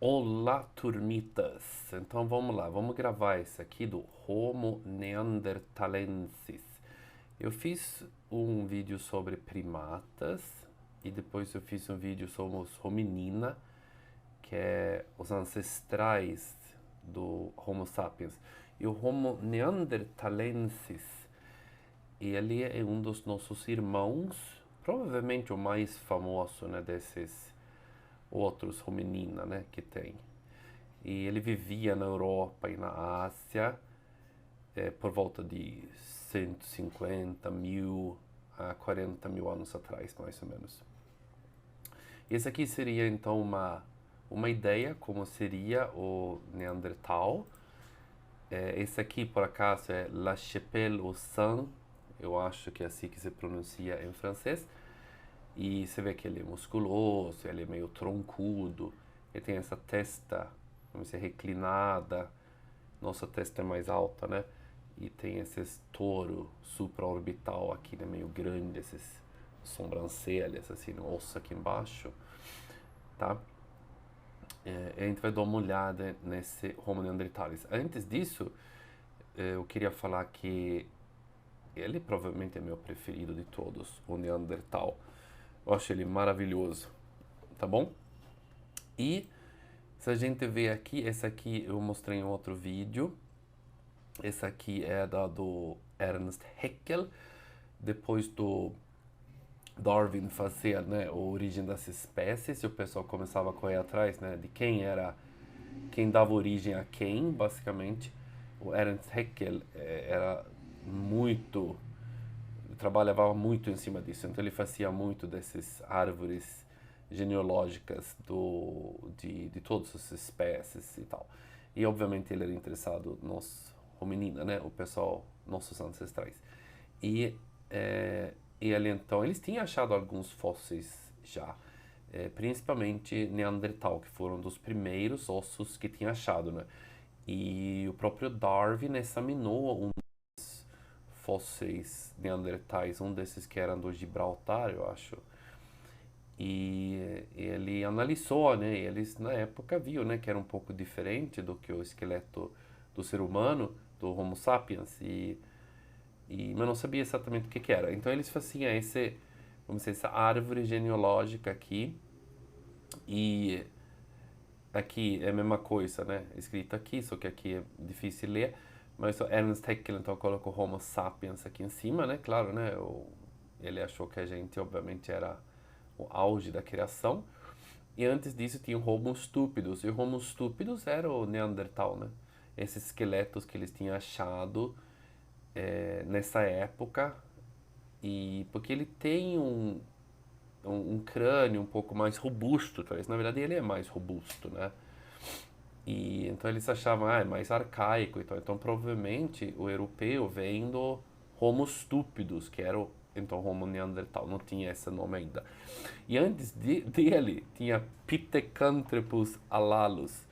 Olá, turmitas! Então vamos lá, vamos gravar esse aqui do Homo neanderthalensis. Eu fiz um vídeo sobre primatas e depois eu fiz um vídeo sobre os hominina, que é os ancestrais do Homo sapiens. E o Homo neanderthalensis, ele é um dos nossos irmãos, provavelmente o mais famoso, né, desses outros hominina, né, que tem. E ele vivia na Europa e na Ásia por volta de 150 mil a 40 mil anos atrás, mais ou menos. Esse aqui seria então uma ideia como seria o Neandertal. Esse aqui, por acaso, é La Chapelle-aux-Saints, eu acho que é assim que se pronuncia em francês. E você vê que ele é musculoso, ele é meio troncudo, ele tem essa testa, vamos dizer, reclinada, nossa testa é mais alta, né? E tem esse touro supraorbital aqui, né? Meio grande, esses sobrancelhas, assim, no osso aqui embaixo, tá? A gente vai dar uma olhada nesse Homo neanderthalis. Antes disso, eu queria falar que ele provavelmente é meu preferido de todos, o Neandertal. Eu acho ele maravilhoso, tá bom? E se a gente vê aqui, esse aqui eu mostrei em outro vídeo. Esse aqui é do Ernst Haeckel, depois do Darwin fazer, né, a origem das espécies, e o pessoal começava a correr atrás, né, de quem dava origem a quem, basicamente. O Ernst Haeckel era muito, trabalhava muito em cima disso, então ele fazia muito dessas árvores genealógicas de todas as espécies e tal. E obviamente ele era interessado nos hominina, né, o pessoal, nossos ancestrais. E, e ele então, eles tinham achado alguns fósseis já, principalmente Neandertal, que foram dos primeiros ossos que tinha achado, né? E o próprio Darwin examinou fósseis neandertais, um desses que eram do Gibraltar, eu acho. E ele analisou, né? E eles na época viu, né, que era um pouco diferente do que o esqueleto do ser humano, do Homo sapiens, mas não sabia exatamente o que que era. Então eles faziam vamos dizer, essa árvore genealógica aqui, e aqui é a mesma coisa, né? Escrito aqui, só que aqui é difícil ler. Mas o Ernst Haeckel então colocou Homo sapiens aqui em cima, né? Claro, né? Ele achou que a gente, obviamente, era o auge da criação. E antes disso tinha o Homo stupidus. E o Homo stupidus era o Neandertal, né? Esses esqueletos que eles tinham achado nessa época. E porque ele tem um crânio um pouco mais robusto, talvez. Na verdade, ele é mais robusto, né? E então eles achavam, é mais arcaico e tal. Então provavelmente o europeu vem do Homo stupidus, que era o então Homo neandertal, não tinha esse nome ainda. E antes dele tinha Pithecanthropus alalus.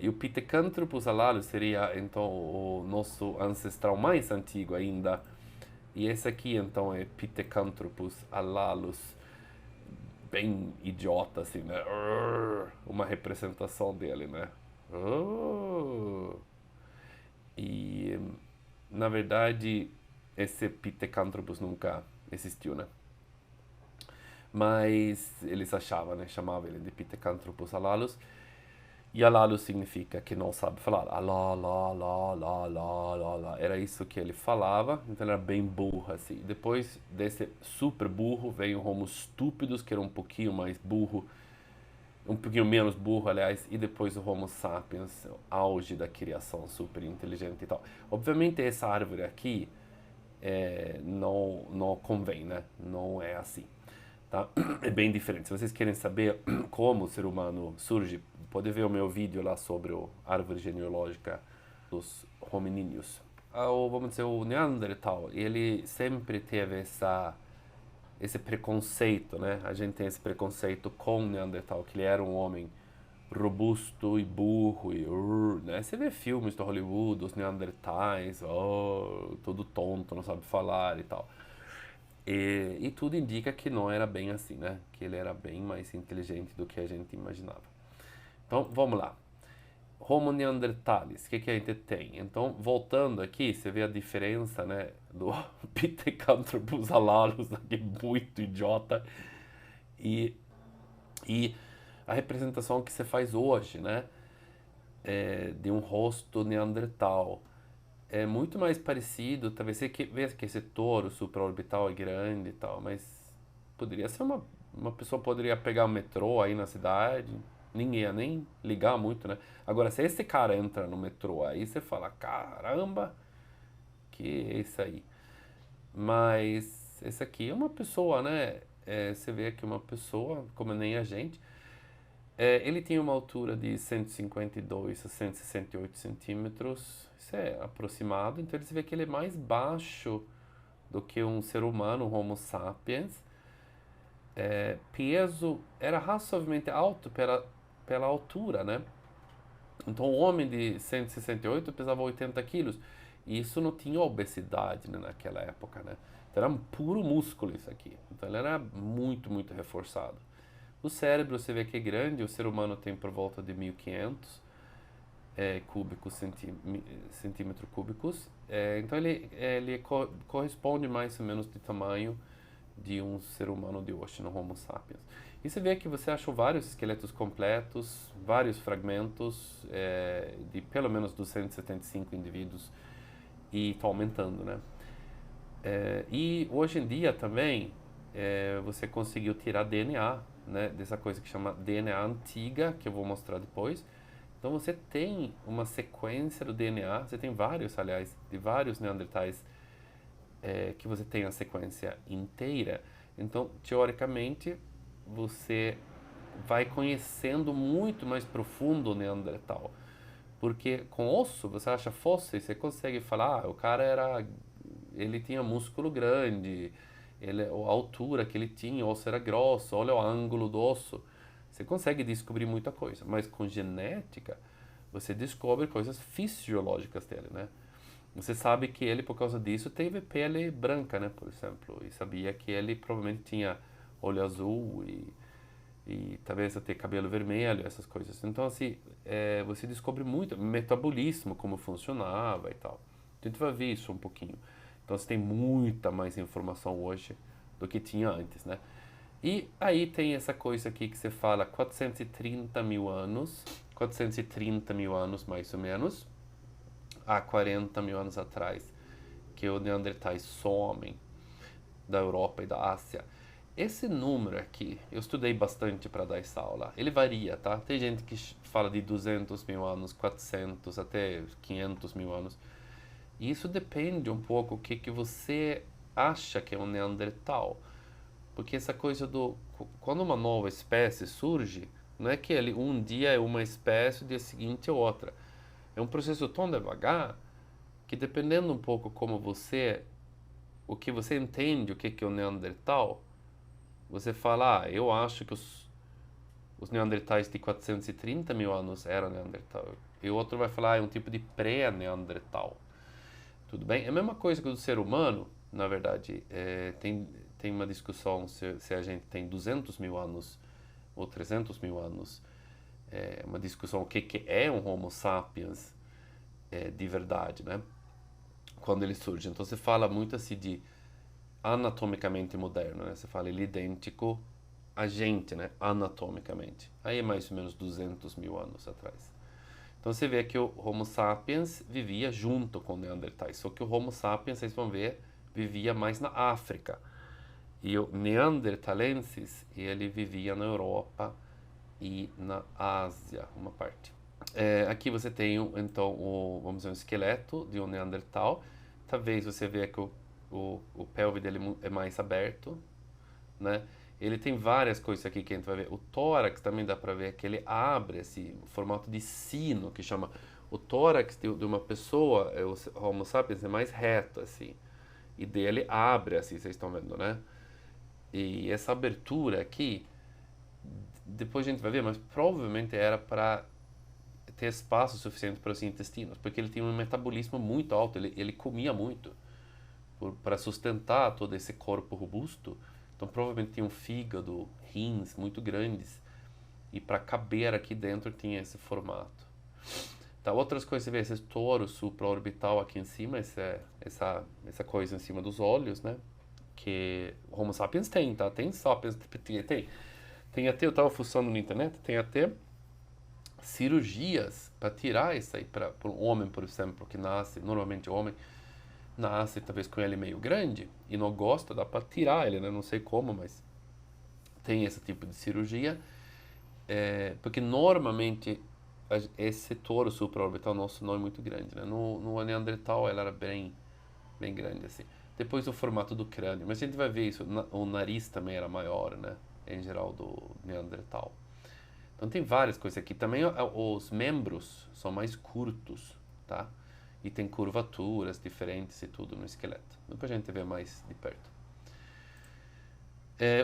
E o Pithecanthropus alalus seria então o nosso ancestral mais antigo ainda. E esse aqui então é Pithecanthropus alalus, bem idiota, assim, né? Uma representação dele, né? Oh. E, na verdade, esse Pithecanthropus nunca existiu, né? Mas eles achavam, né? Chamavam ele de Pithecanthropus alalus. E alalus significa que não sabe falar. Alá, lá, lá, lá, lá, lá, lá. Era isso que ele falava, então ele era bem burro, assim. Depois desse super burro, veio o Homo stupidus, que era um pouquinho mais burro, um pouquinho menos burro, aliás, e depois o Homo sapiens, o auge da criação, super inteligente e tal. Obviamente essa árvore aqui não convém, né? Não é assim, tá? É bem diferente. Se vocês querem saber como o ser humano surge, pode ver o meu vídeo lá sobre a árvore genealógica dos hominíneos. Vamos dizer, o Neandertal, ele sempre teve esse preconceito, né? A gente tem esse preconceito com o Neandertal, que ele era um homem robusto e burro né? Você vê filmes do Hollywood, os Neandertais, todo tonto, não sabe falar e tal. E tudo indica que não era bem assim, né? Que ele era bem mais inteligente do que a gente imaginava. Então, vamos lá. Homo neanderthalis, o que a gente tem? Então, voltando aqui, você vê a diferença, né, do Pithecanthropus halalus, aqui muito idiota, e, e a representação que você faz hoje, né, de um rosto neandertal. É muito mais parecido, talvez você veja que esse touro supraorbital é grande e tal, mas poderia ser uma pessoa poderia pegar o metrô aí na cidade, ninguém ia nem ligar muito, né? Agora, se esse cara entra no metrô aí, você fala, caramba, que é isso aí? Mas esse aqui é uma pessoa, né? Você vê aqui uma pessoa, como nem a gente. Ele tinha uma altura de 152 a 168 centímetros, isso é aproximado, então você vê que ele é mais baixo do que um ser humano, um Homo sapiens. Peso era razoavelmente alto pela altura, né? Então o homem de 168 pesava 80 quilos, e isso não tinha obesidade, né, naquela época, né? Então era um puro músculo isso aqui, então ele era muito, muito reforçado. O cérebro, você vê que é grande, o ser humano tem por volta de 1500 cúbicos, centímetros cúbicos. Então ele corresponde mais ou menos de tamanho de um ser humano de hoje, no Homo sapiens. E você vê que você achou vários esqueletos completos, vários fragmentos de pelo menos 275 indivíduos, e está aumentando, né? E hoje em dia também você conseguiu tirar DNA, né, dessa coisa que chama DNA antiga, que eu vou mostrar depois. Então você tem uma sequência do DNA, você tem vários, aliás, de vários neandertais que você tem a sequência inteira. Então, teoricamente, você vai conhecendo muito mais profundo o Neandertal. Porque com osso, você acha fósseis, você consegue falar, o cara ele tinha músculo grande, a altura que ele tinha, o osso era grosso, olha o ângulo do osso. Você consegue descobrir muita coisa, mas com genética, você descobre coisas fisiológicas dele, né? Você sabe que ele, por causa disso, teve pele branca, né, por exemplo, e sabia que ele provavelmente tinha olho azul e talvez até cabelo vermelho, essas coisas. Então, assim, você descobre muito metabolismo, como funcionava e tal. Então, a gente vai ver isso um pouquinho. Então, você tem muita mais informação hoje do que tinha antes, né? E aí tem essa coisa aqui que você fala 430 mil anos, 430 mil anos mais ou menos, há 40 mil anos atrás, que os neandertais somem da Europa e da Ásia. Esse número aqui, eu estudei bastante para dar essa aula, ele varia, tá? Tem gente que fala de 200 mil anos, 400, até 500 mil anos. E isso depende um pouco o que você acha que é um neandertal. Porque essa coisa do... Quando uma nova espécie surge, não é que ele um dia é uma espécie, o dia seguinte é outra. É um processo tão devagar que dependendo um pouco como o que você entende o que é o Neandertal, você fala, eu acho que os Neandertais de 430 mil anos eram Neandertal. E o outro vai falar, é um tipo de pré-Neandertal. Tudo bem? É a mesma coisa que o do ser humano, na verdade. Tem uma discussão se a gente tem 200 mil anos ou 300 mil anos. É uma discussão o que é um Homo sapiens de verdade, né? Quando ele surge. Então você fala muito assim de anatomicamente moderno, né? Você fala ele é idêntico a gente, né? Anatomicamente. Aí é mais ou menos 200 mil anos atrás. Então você vê que o Homo sapiens vivia junto com o Neandertais, só que o Homo sapiens, vocês vão ver, vivia mais na África. E o Neanderthalensis, ele vivia na Europa e na Ásia, uma parte. Aqui você tem, então, vamos dizer, um esqueleto de um Neandertal. Talvez você veja que o pelve dele é mais aberto, né? Ele tem várias coisas aqui que a gente vai ver. O tórax também dá para ver que ele abre, assim, o formato de sino, que chama. O tórax de uma pessoa, o Homo sapiens, é mais reto, assim. E dele abre, assim, vocês estão vendo, né? E essa abertura aqui, depois a gente vai ver, mas provavelmente era para ter espaço suficiente para os intestinos, porque ele tinha um metabolismo muito alto, ele comia muito para sustentar todo esse corpo robusto. Então provavelmente tinha um fígado, rins muito grandes E para caber aqui dentro tinha esse formato. Tá, outras coisas, você vê esse toro supraorbital aqui em cima, essa coisa em cima dos olhos, né? Que Homo sapiens tem, tá? Tem sapiens, tem até, eu tava fuçando na internet, tem até cirurgias para tirar isso aí, para um homem, por exemplo, que nasce, normalmente o homem nasce talvez com ele meio grande e não gosta, dá para tirar ele, né? Não sei como, mas tem esse tipo de cirurgia, porque normalmente esse touro supraorbital nosso não é muito grande, né? No Neandertal ela era bem grande assim. Depois o formato do crânio, mas a gente vai ver isso, o nariz também era maior, né? Em geral do Neandertal. Então tem várias coisas aqui. Também os membros são mais curtos, tá? E tem curvaturas diferentes e tudo no esqueleto. Depois a gente vê mais de perto.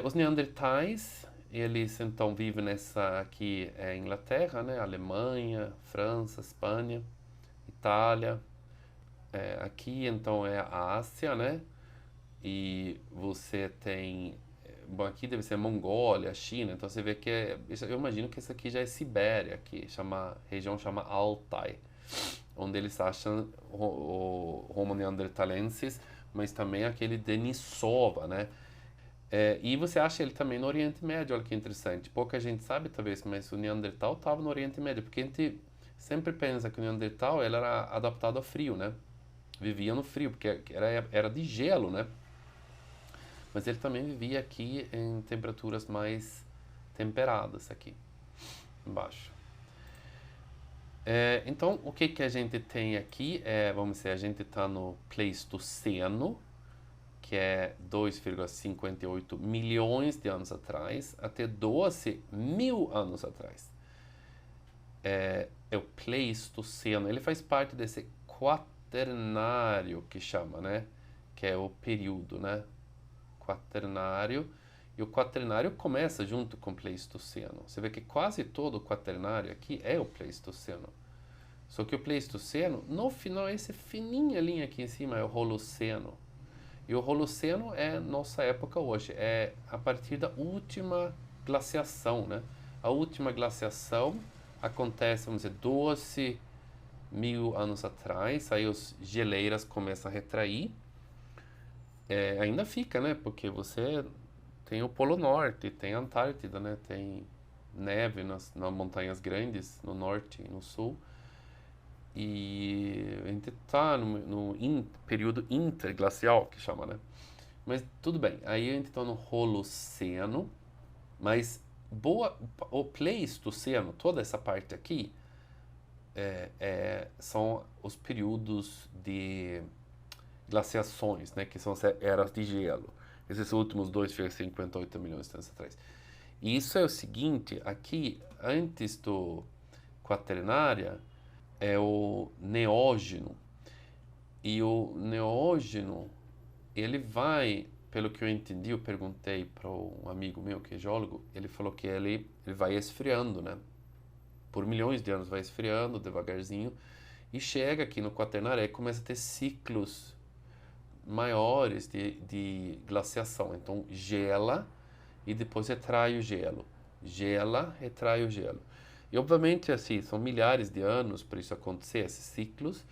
Os neandertais, eles então vivem nessa aqui Inglaterra, né? Alemanha, França, Espanha, Itália. Aqui então é a Ásia, né? E você tem, bom, aqui deve ser Mongólia, China, então você vê que eu imagino que isso aqui já é Sibéria, que região chama Altai, onde eles acham o Homo neanderthalensis, mas também aquele Denisova, né? E você acha ele também no Oriente Médio, olha que interessante. Pouca gente sabe, talvez, mas o Neandertal estava no Oriente Médio, porque a gente sempre pensa que o Neandertal ele era adaptado ao frio, né? Vivia no frio, porque era de gelo, né? Mas ele também vivia aqui em temperaturas mais temperadas aqui embaixo. Então, o que a gente tem aqui vamos dizer, a gente está no Pleistoceno, que é 2,58 milhões de anos atrás, até 12 mil anos atrás. É o Pleistoceno, ele faz parte desse quaternário que chama, né? Que é o período, né? Quaternário, e o quaternário começa junto com o Pleistoceno. Você vê que quase todo o quaternário aqui é o Pleistoceno. Só que o Pleistoceno, no final, essa fininha linha aqui em cima é o Holoceno. E o Holoceno é nossa época hoje, é a partir da última glaciação, né? A última glaciação acontece, vamos dizer, 12 mil anos atrás, aí as geleiras começam a retrair. Ainda fica, né? Porque você tem o Polo Norte, tem a Antártida, né? Tem neve nas montanhas grandes, no norte e no sul. E a gente está no período interglacial, que chama, né? Mas tudo bem, aí a gente está no Holoceno, mas o Pleistoceno, toda essa parte aqui, são os períodos de glaciações, né, que são as eras de gelo. Esses últimos 2,58 milhões de anos atrás. E isso é o seguinte, aqui, antes do Quaternária, é o Neógeno. E o Neógeno, ele vai, pelo que eu entendi, eu perguntei para um amigo meu que é geólogo, ele falou que ele vai esfriando, né? Por milhões de anos vai esfriando devagarzinho e chega aqui no Quaternário e começa a ter ciclos maiores de glaciação. Então gela e depois retrai o gelo. Gela, retrai o gelo. E obviamente assim, são milhares de anos para isso acontecer, esses ciclos.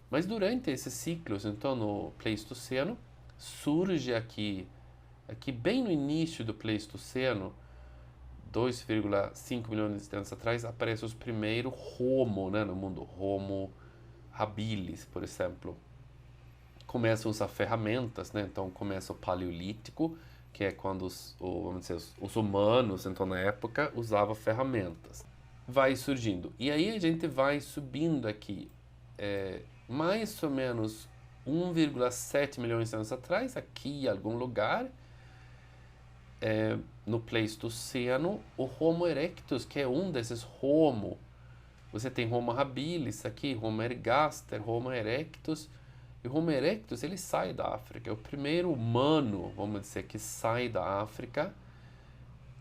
Mas durante esses ciclos, então no Pleistoceno, surge aqui bem no início do Pleistoceno, 2,5 milhões de anos atrás, aparecem os primeiros Homo, né, no mundo. Homo habilis, por exemplo. Começam a usar ferramentas, né? Então começa o Paleolítico, que é quando vamos dizer, os humanos, então na época, usavam ferramentas. Vai surgindo. E aí a gente vai subindo aqui, mais ou menos 1,7 milhões de anos atrás, aqui em algum lugar, no Pleistoceno, o Homo erectus, que é um desses Homo. Você tem Homo habilis aqui, Homo ergaster, Homo erectus. E o Homo erectus, ele sai da África. É o primeiro humano, vamos dizer, que sai da África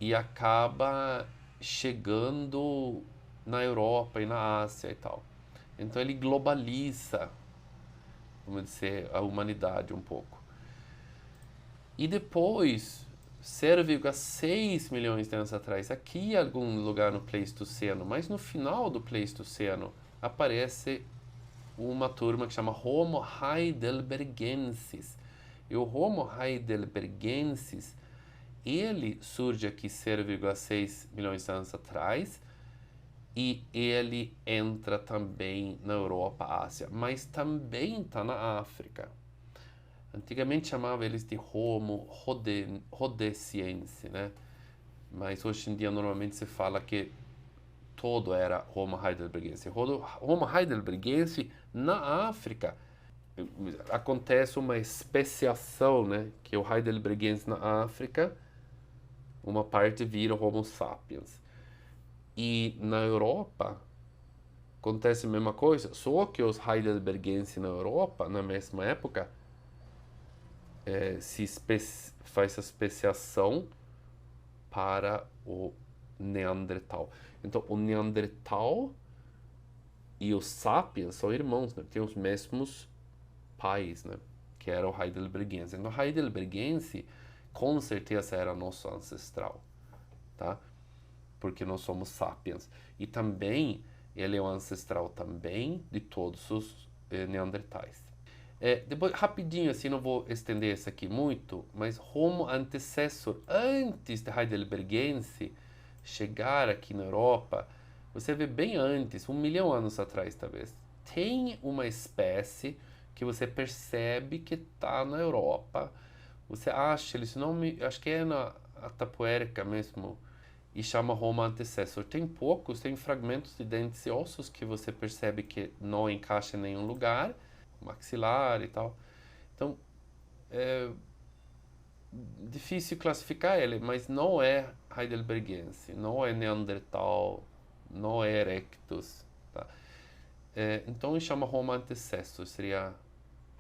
e acaba chegando na Europa e na Ásia e tal. Então ele globaliza, vamos dizer, a humanidade um pouco. E depois 0,6 milhões de anos atrás, aqui em algum lugar no Pleistoceno, mas no final do Pleistoceno aparece uma turma que chama Homo heidelbergensis. E o Homo heidelbergensis, ele surge aqui 0,6 milhões de anos atrás, e ele entra também na Europa, Ásia, mas também está na África. Antigamente chamava eles de Homo rhodesiense, né? Mas hoje em dia normalmente se fala que todo era Homo heidelbergense. Homo heidelbergense na África acontece uma especiação, né? Que o heidelbergense na África, uma parte vira Homo sapiens. E na Europa acontece a mesma coisa, só que os heidelbergenses na Europa, na mesma época, faz a especiação para o Neandertal. Então, o Neandertal e o Sapiens são irmãos, né? Tem os mesmos pais, né? Que era o Heidelbergense. Então, o Heidelbergense, com certeza, era nosso ancestral, tá? Porque nós somos Sapiens. E também, ele é o ancestral também de todos os Neandertais. Depois, rapidinho, assim, não vou estender isso aqui muito, mas Homo antecessor, antes de Heidelbergense chegar aqui na Europa, você vê bem antes, 1 milhão de anos atrás talvez, tem uma espécie que você percebe que está na Europa. Você acha, esse nome, acho que é na Atapuerca mesmo, e chama Homo antecessor. Tem poucos, tem fragmentos de dentes e ossos que você percebe que não encaixa em nenhum lugar, maxilar e tal. Então, é difícil classificar ele, mas não é heidelbergense, não é neandertal, não é erectus, tá? Então, ele chama Homo antecessor, seria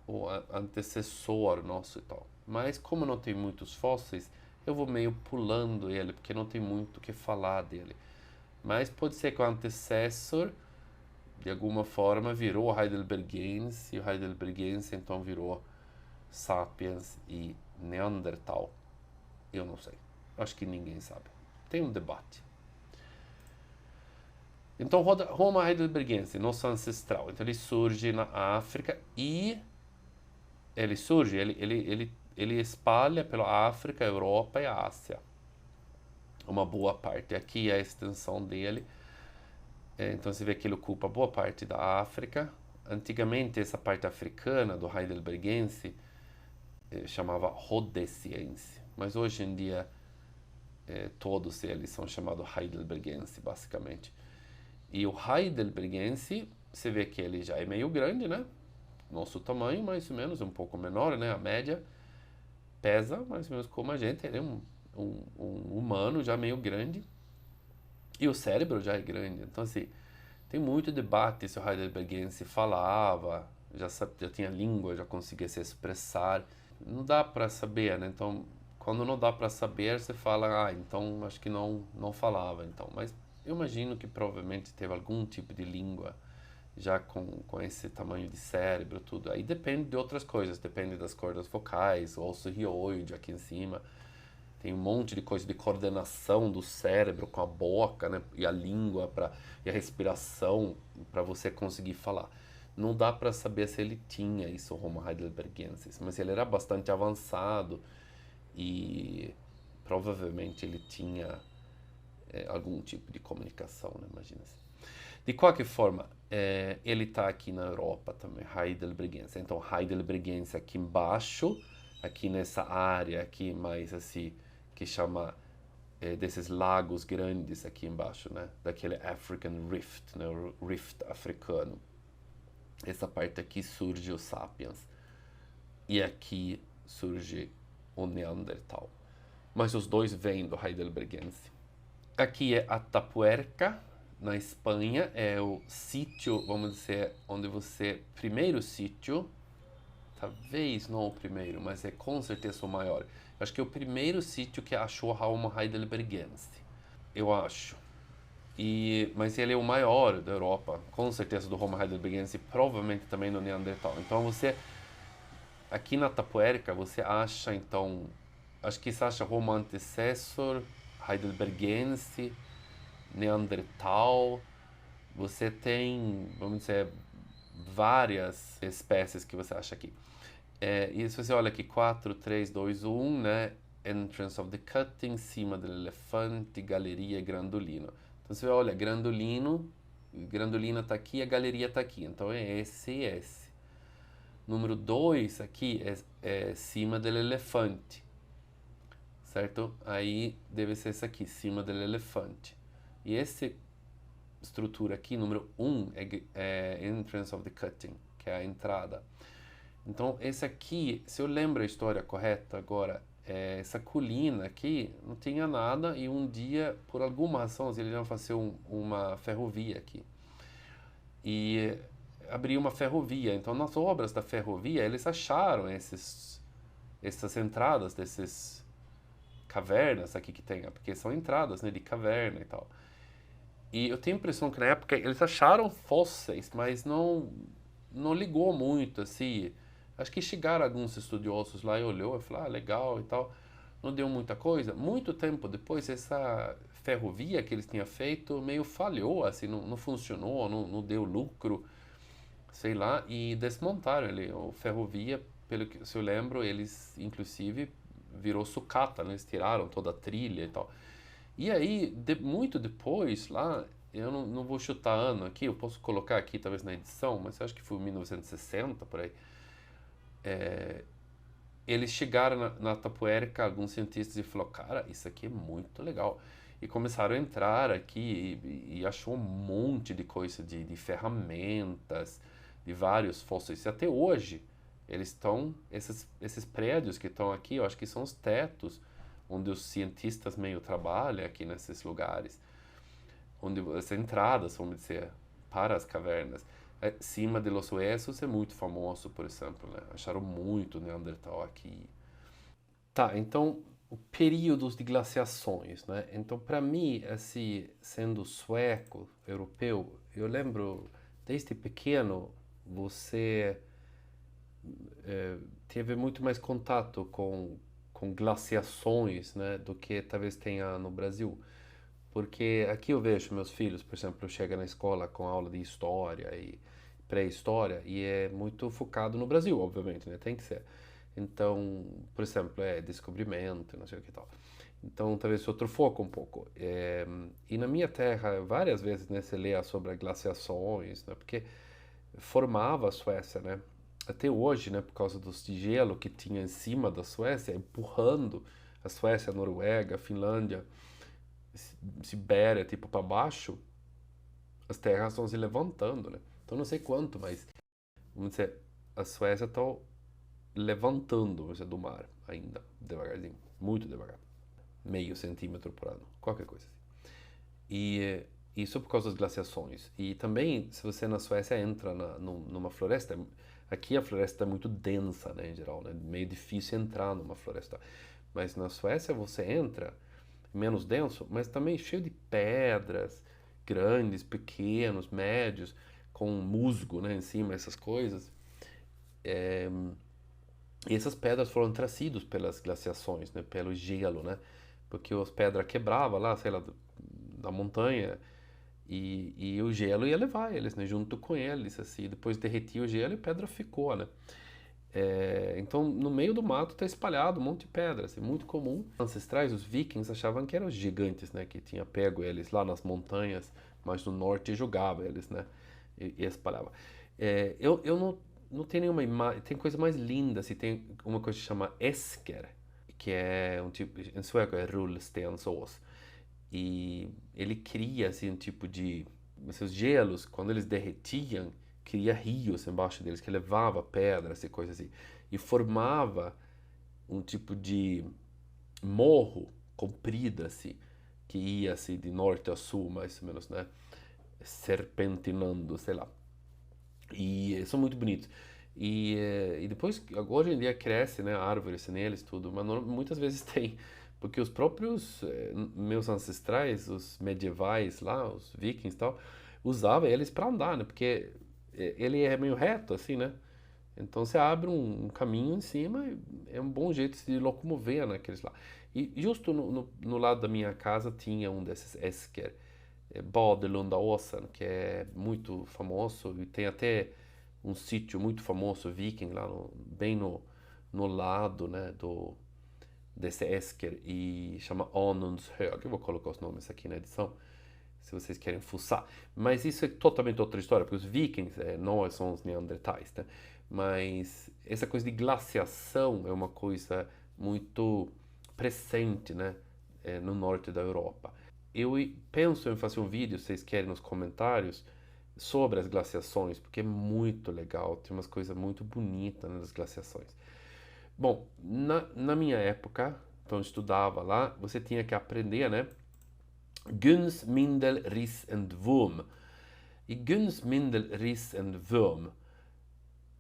o antecessor nosso e tal. Mas, como não tem muitos fósseis, eu vou meio pulando ele, porque não tem muito o que falar dele. Mas pode ser que o antecessor, de alguma forma, virou heidelbergense, e o heidelbergense então virou sapiens e neandertal. Eu não sei. Acho que ninguém sabe. Tem um debate. Então, Homo heidelbergense, nosso ancestral. Então, ele surge na África e ele espalha pela África, Europa e Ásia. Uma boa parte. Aqui é a extensão dele. Então você vê que ele ocupa boa parte da África. Antigamente essa parte africana do heidelbergense chamava rhodesiense, mas hoje em dia todos eles são chamados heidelbergense basicamente. E o heidelbergense, você vê que ele já é meio grande, né? Nosso tamanho mais ou menos, um pouco menor, né? A média pesa mais ou menos como a gente, ele é um humano já meio grande. E o cérebro já é grande. Então, assim, tem muito debate se o heidelbergense falava, já tinha língua, já conseguia se expressar. Não dá para saber, né? Então, quando não dá para saber, você fala, então acho que não falava. Então, mas eu imagino que provavelmente teve algum tipo de língua já com esse tamanho de cérebro, tudo. Aí depende de outras coisas, depende das cordas vocais, o osso hioide aqui em cima. Tem um monte de coisa de coordenação do cérebro com a boca, né? E a língua e a respiração para você conseguir falar. Não dá para saber se ele tinha isso, Homo heidelbergensis, mas ele era bastante avançado e provavelmente ele tinha algum tipo de comunicação, né? Imagina-se. De qualquer forma, ele está aqui na Europa também, heidelbergensis. Então, heidelbergensis aqui embaixo, aqui nessa área aqui mais assim, que chama desses lagos grandes aqui embaixo, né? Daquele African Rift, né? O Rift africano. Essa parte aqui surge o Sapiens. E aqui surge o Neandertal. Mas os dois vêm do heidelbergense. Aqui é Atapuerca, na Espanha. É o sítio, vamos dizer, onde primeiro sítio, talvez não o primeiro, mas é com certeza o maior. Eu acho que é o primeiro sítio que achou Homo heidelbergense, eu acho. Mas ele é o maior da Europa, com certeza do Homo heidelbergense, provavelmente também do Neandertal. Então aqui na Atapuerca, você acha então acho que você acha Homo antecessor, heidelbergense, Neandertal. Você tem, vamos dizer, várias espécies que você acha aqui. E se você olha aqui, 4, 3, 2, 1, né? Entrance of the Cutting, cima do elefante, galeria e grandolino. Então você olha, grandolina está aqui, a galeria está aqui. Então é esse e esse. Número 2 aqui é cima do elefante, certo? Aí deve ser esse aqui, cima do elefante. E essa estrutura aqui, número 1, é entrance of the cutting, que é a entrada. Então, esse aqui, se eu lembro a história correta agora, essa colina aqui não tinha nada e um dia, por alguma razão, eles iam fazer uma ferrovia aqui. E abriu uma ferrovia. Então, nas obras da ferrovia, eles acharam essas entradas dessas cavernas aqui que tem, porque são entradas, né, de caverna e tal. E eu tenho a impressão que na época eles acharam fósseis, mas não ligou muito, assim. Acho que chegaram alguns estudiosos lá e olhou e falou, legal e tal. Não deu muita coisa. Muito tempo depois, essa ferrovia que eles tinham feito meio falhou, assim, não funcionou, não deu lucro, sei lá, e desmontaram ele. A ferrovia, pelo que se eu lembro, eles, inclusive, virou sucata, né? Eles tiraram toda a trilha e tal. E aí, muito depois, lá, eu não vou chutar ano aqui, eu posso colocar aqui talvez na edição, mas eu acho que foi 1960, por aí. Eles chegaram na Tapuérica, alguns cientistas, e falaram, cara, isso aqui é muito legal. E começaram a entrar aqui e achou um monte de coisa, de ferramentas, de vários fósseis. E até hoje, eles estão, esses prédios que estão aqui, eu acho que são os tetos onde os cientistas meio trabalham aqui nesses lugares, onde as entradas, vamos dizer, para as cavernas. Cima de Los Huesos é muito famoso, por exemplo, né? Acharam muito Neandertal aqui. Tá, então, períodos de glaciações, né? Então, para mim, assim, sendo sueco, europeu, eu lembro, desde pequeno, você teve muito mais contato com glaciações, né, do que talvez tenha no Brasil. Porque aqui eu vejo meus filhos, por exemplo, chegam na escola com aula de história e pré-história e é muito focado no Brasil, obviamente, né? Tem que ser. Então, por exemplo, descobrimento, não sei o que tal. Então, talvez outro foco um pouco. E na minha terra, várias vezes, né, se lê sobre glaciações, né? Porque formava a Suécia, né? Até hoje, né, por causa dos de gelo que tinha em cima da Suécia, empurrando a Suécia, a Noruega, a Finlândia, Sibéria, tipo, para baixo, as terras estão se levantando, né? Então não sei quanto, mas vamos dizer, a Suécia está levantando, vamos dizer, do mar ainda, devagarzinho, muito devagar, meio centímetro por ano, qualquer coisa assim. E isso por causa das glaciações. E também, se você na Suécia entra numa floresta, aqui a floresta é muito densa, né, em geral, né? Meio difícil entrar numa floresta. Mas na Suécia você entra menos denso, mas também cheio de pedras, grandes, pequenos, médios, com musgo, né, em cima, essas coisas. E essas pedras foram trazidas pelas glaciações, né, pelo gelo, né, porque as pedras quebravam lá, sei lá, da montanha, e o gelo ia levar eles, né, junto com eles, assim, depois derretia o gelo e a pedra ficou, né. Então, no meio do mato está espalhado um monte de pedras, é muito comum. Ancestrais, os vikings, achavam que eram os gigantes, né, que tinha pego eles lá nas montanhas, mais no norte, e jogava eles, né, e espalhava. Eu não tenho nenhuma imagem, tem coisa mais linda, assim, tem uma coisa que chama esker, que é um tipo, em sueco é rullstensås, e ele cria, assim, um tipo de, esses gelos, quando eles derretiam, cria rios embaixo deles que levava pedras e coisas assim e formava um tipo de morro comprido assim que ia assim de norte a sul mais ou menos, né, serpentinando, sei lá, e são muito bonitos e depois agora hoje em dia cresce, né, árvores neles tudo, mas muitas vezes tem porque os próprios meus ancestrais, os medievais lá, os vikings e tal, usavam eles para andar, né? Porque ele é meio reto, assim, né? Então você abre um caminho em cima, e é um bom jeito de se locomover naqueles lá. E justo no lado da minha casa tinha um desses esker, Badelundaåsen, que é muito famoso e tem até um sítio muito famoso, viking, lá bem no lado, né, desse esker e chama Anundshög. Eu vou colocar os nomes aqui na edição, se vocês querem fuçar. Mas isso é totalmente outra história, porque os vikings não são os neandertais, né? Mas essa coisa de glaciação é uma coisa muito presente, né, no norte da Europa. Eu penso em fazer um vídeo, se vocês querem, nos comentários, sobre as glaciações, porque é muito legal, tem umas coisas muito bonitas nas glaciações. Bom, na minha época, então eu estudava lá, você tinha que aprender, né? Guns, Mindel, Riss and Wurm. E Guns, Mindel, Riss and Wurm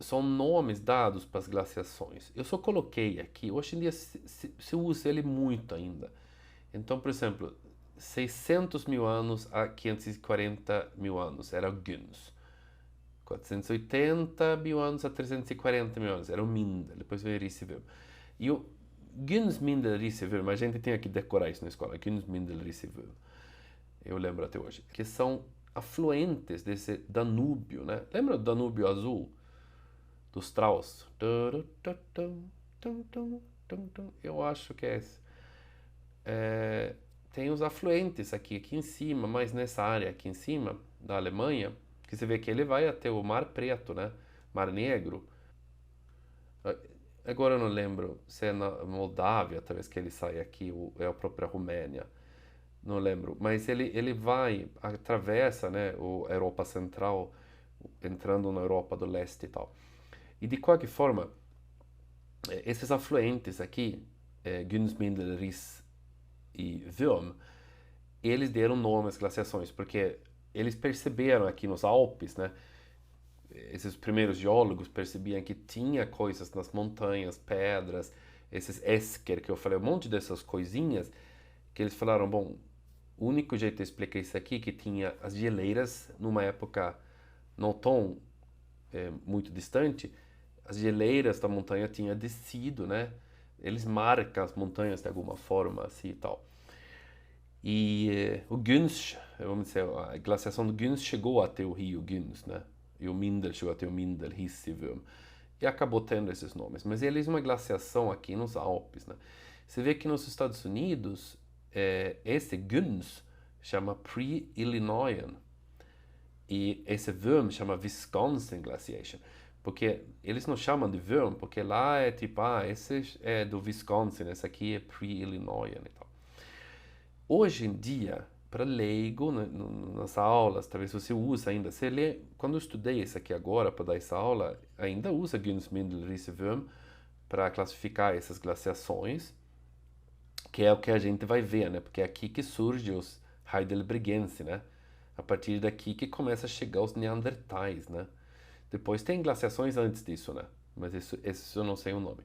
são nomes dados para as glaciações. Eu só coloquei aqui, hoje em dia se usa ele muito ainda. Então, por exemplo, 600 mil anos a 540 mil anos era o Guns. 480 mil anos a 340 mil anos era o Mindel, depois veio Riss e Wurm. E o Guns, Mindel, Riss e Wurm, a gente tem que decorar isso na escola, Guns, Mindel, Riss e Wurm. Eu lembro até hoje, que são afluentes desse Danúbio, né? Lembra do Danúbio Azul? Dos Strauss? Eu acho que é esse. Tem os afluentes aqui em cima, mas nessa área aqui em cima da Alemanha, que você vê que ele vai até o Mar Preto, né? Mar Negro. Agora eu não lembro se é na Moldávia, talvez que ele sai aqui, ou é a própria Romênia. Não lembro. Mas ele vai, atravessa, né, a Europa Central, entrando na Europa do Leste e tal. E de qualquer forma, esses afluentes aqui, Günzmindel, Riss e Würm, eles deram nome às glaciações, porque eles perceberam aqui nos Alpes, né, esses primeiros geólogos percebiam que tinha coisas nas montanhas, pedras, esses esker que eu falei, um monte dessas coisinhas, que eles falaram, bom, o único jeito de explicar isso aqui é que tinha as geleiras numa época não tão muito distante, as geleiras da montanha tinham descido, né? Eles marcam as montanhas de alguma forma, assim e tal. E o Günz, vamos dizer, a glaciação do Günz chegou até o rio Günz, né? E o Mindel chegou até o Mindel, Riss e Würm. E acabou tendo esses nomes. Mas eles uma glaciação aqui nos Alpes, né? Você vê que nos Estados Unidos, esse Günz chama Pre-Illinoisan. E esse Würm chama Wisconsin Glaciation. Porque eles não chamam de Würm, porque lá é tipo, esse é do Wisconsin, esse aqui é Pre-Illinoisan e tal. Hoje em dia, para leigo, nas aulas, talvez você usa ainda, você lê, quando eu estudei isso aqui agora para dar essa aula, ainda usa Günz, Mindel, Riss e Würm para classificar essas glaciações, que é o que a gente vai ver, né? Porque é aqui que surge os Heidelbergense, né? A partir daqui que começa a chegar os Neandertais, né? Depois tem glaciações antes disso, né? Mas isso eu não sei o nome.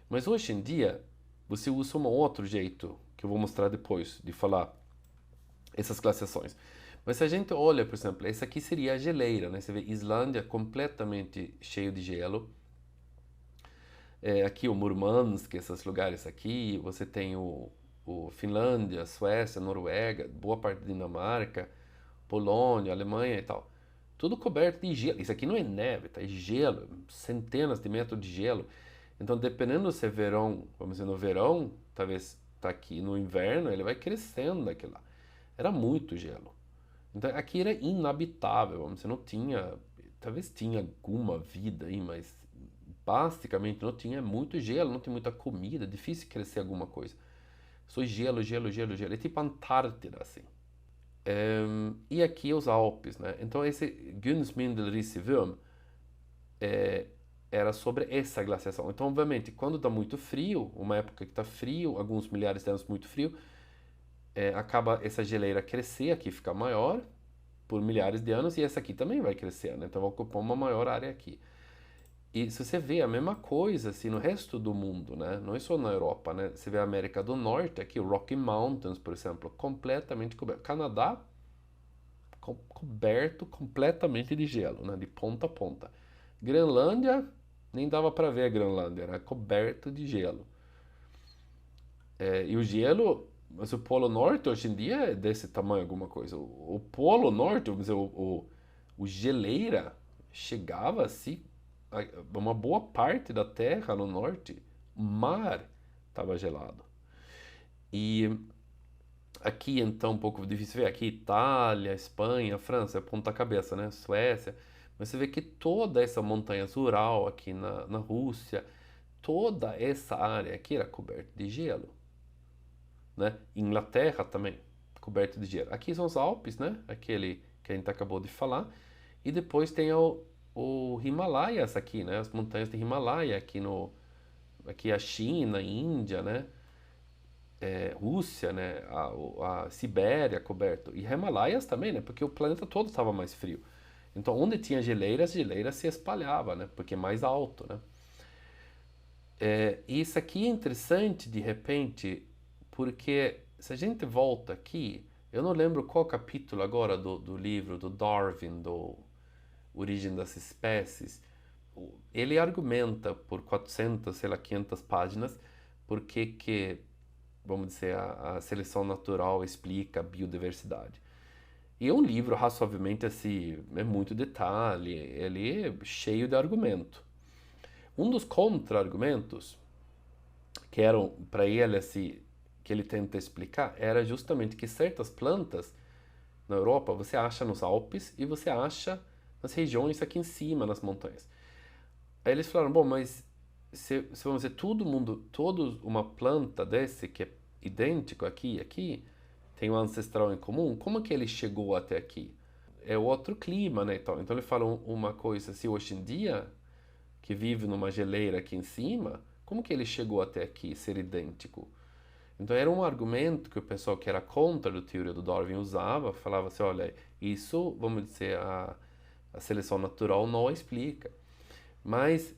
Mas hoje em dia, você usa um outro jeito, que eu vou mostrar depois, de falar essas glaciações. Mas se a gente olha, por exemplo, essa aqui seria a geleira, né? Você vê Islândia completamente cheio de gelo. Aqui o Murmansk, esses lugares aqui, você tem o Finlândia, Suécia, Noruega, boa parte da Dinamarca, Polônia, Alemanha e tal. Tudo coberto de gelo. Isso aqui não é neve, tá? É gelo, centenas de metros de gelo. Então, dependendo se é verão, vamos dizer, no verão, talvez tá aqui no inverno, ele vai crescendo aquilo lá. Era muito gelo. Então, aqui era inabitável, vamos dizer, não tinha, talvez tinha alguma vida aí, mas basicamente não tinha muito gelo, não tinha muita comida, difícil crescer alguma coisa. Só gelo, gelo, gelo, gelo. É tipo Antártida, assim. E aqui os Alpes, né? Então esse Günzmindelrissivum era sobre essa glaciação. Então, obviamente, quando está muito frio, uma época que está frio, alguns milhares de anos muito frio, acaba essa geleira crescer, aqui fica maior por milhares de anos e essa aqui também vai crescer, né? Então vai ocupar uma maior área aqui. E se você vê a mesma coisa assim no resto do mundo, né? Não é só na Europa, né? Você vê a América do Norte, aqui o Rocky Mountains, por exemplo, completamente coberto. Canadá coberto completamente de gelo, né? De ponta a ponta. Groenlândia Nem dava para ver a Groenlândia, era coberto de gelo. E o gelo, mas o Polo Norte hoje em dia é desse tamanho, alguma coisa. O Polo Norte, vamos dizer, o geleira chegava assim, uma boa parte da Terra no norte, o mar estava gelado. E aqui então um pouco difícil ver, aqui Itália, Espanha, França, ponta cabeça, né? Suécia. Mas você vê que toda essa montanha Ural aqui na Rússia, toda essa área aqui era coberta de gelo, né? Inglaterra também, coberto de gelo. Aqui são os Alpes, né? Aquele que a gente acabou de falar. E depois tem o Himalaias aqui, né? As montanhas de Himalaia aqui aqui a China, Índia, né? Rússia, né? A Sibéria coberto. E Himalaias também, né? Porque o planeta todo estava mais frio. Então, onde tinha geleiras, as geleiras se espalhava, né? Porque é mais alto, né? E isso aqui é interessante, de repente, porque se a gente volta aqui, eu não lembro qual capítulo agora do livro do Darwin, do Origem das Espécies, ele argumenta por 400, sei lá, 500 páginas, porque que, vamos dizer, a seleção natural explica a biodiversidade. E é um livro razoavelmente assim, é muito detalhe, ele é cheio de argumento. Um dos contra-argumentos que eram para ele assim, que ele tenta explicar, era justamente que certas plantas na Europa você acha nos Alpes e você acha nas regiões aqui em cima, nas montanhas. Aí eles falaram, bom, mas se vamos dizer, todo mundo, toda uma planta desse que é idêntico aqui e aqui, tem um ancestral em comum, como que ele chegou até aqui? É outro clima, né? Então ele fala uma coisa assim, hoje em dia, que vive numa geleira aqui em cima, como que ele chegou até aqui, ser idêntico? Então era um argumento que o pessoal que era contra a teoria do Darwin usava, falava assim, olha, isso, vamos dizer, a seleção natural não explica. Mas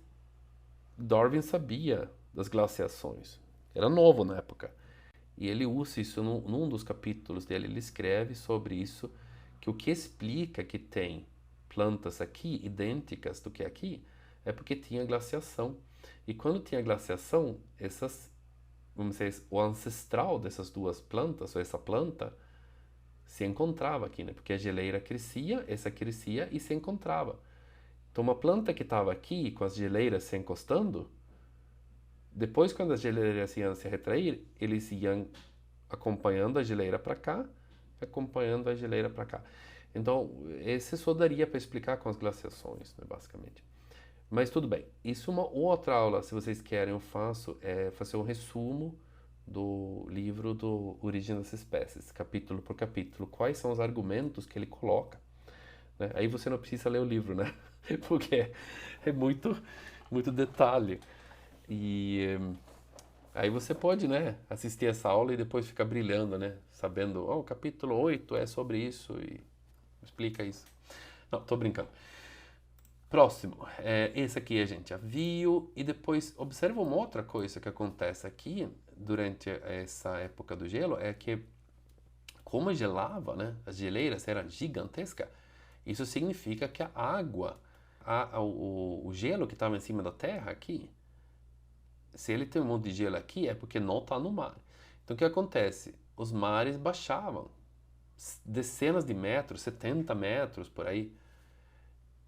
Darwin sabia das glaciações. Era novo na época. E ele usa isso num dos capítulos dele, ele escreve sobre isso, que o que explica que tem plantas aqui idênticas do que aqui é porque tinha glaciação. E quando tinha glaciação, vamos dizer, o ancestral dessas duas plantas, ou essa planta, se encontrava aqui, né? Porque a geleira crescia, essa crescia e se encontrava. Então, uma planta que estava aqui, com as geleiras se encostando, depois, quando as geleiras iam se retrair, eles iam acompanhando a geleira para cá, acompanhando a geleira para cá. Então, esse só daria para explicar com as glaciações, né, basicamente. Mas tudo bem. Isso é uma outra aula, se vocês querem, eu faço, fazer um resumo do livro do Origem das Espécies, capítulo por capítulo. Quais são os argumentos que ele coloca, né? Aí você não precisa ler o livro, né? Porque é muito, muito detalhe. E aí você pode, né, assistir essa aula e depois ficar brilhando, né? Sabendo, oh, o capítulo 8 é sobre isso e explica isso. Não, tô brincando. Próximo, esse aqui a gente já viu, e depois observa uma outra coisa que acontece aqui durante essa época do gelo, é que como gelava, né, as geleiras eram gigantescas, isso significa que a água, o gelo que estava em cima da terra aqui, se ele tem um monte de gelo aqui, é porque não está no mar. Então o que acontece? Os mares baixavam dezenas de metros, 70 metros por aí,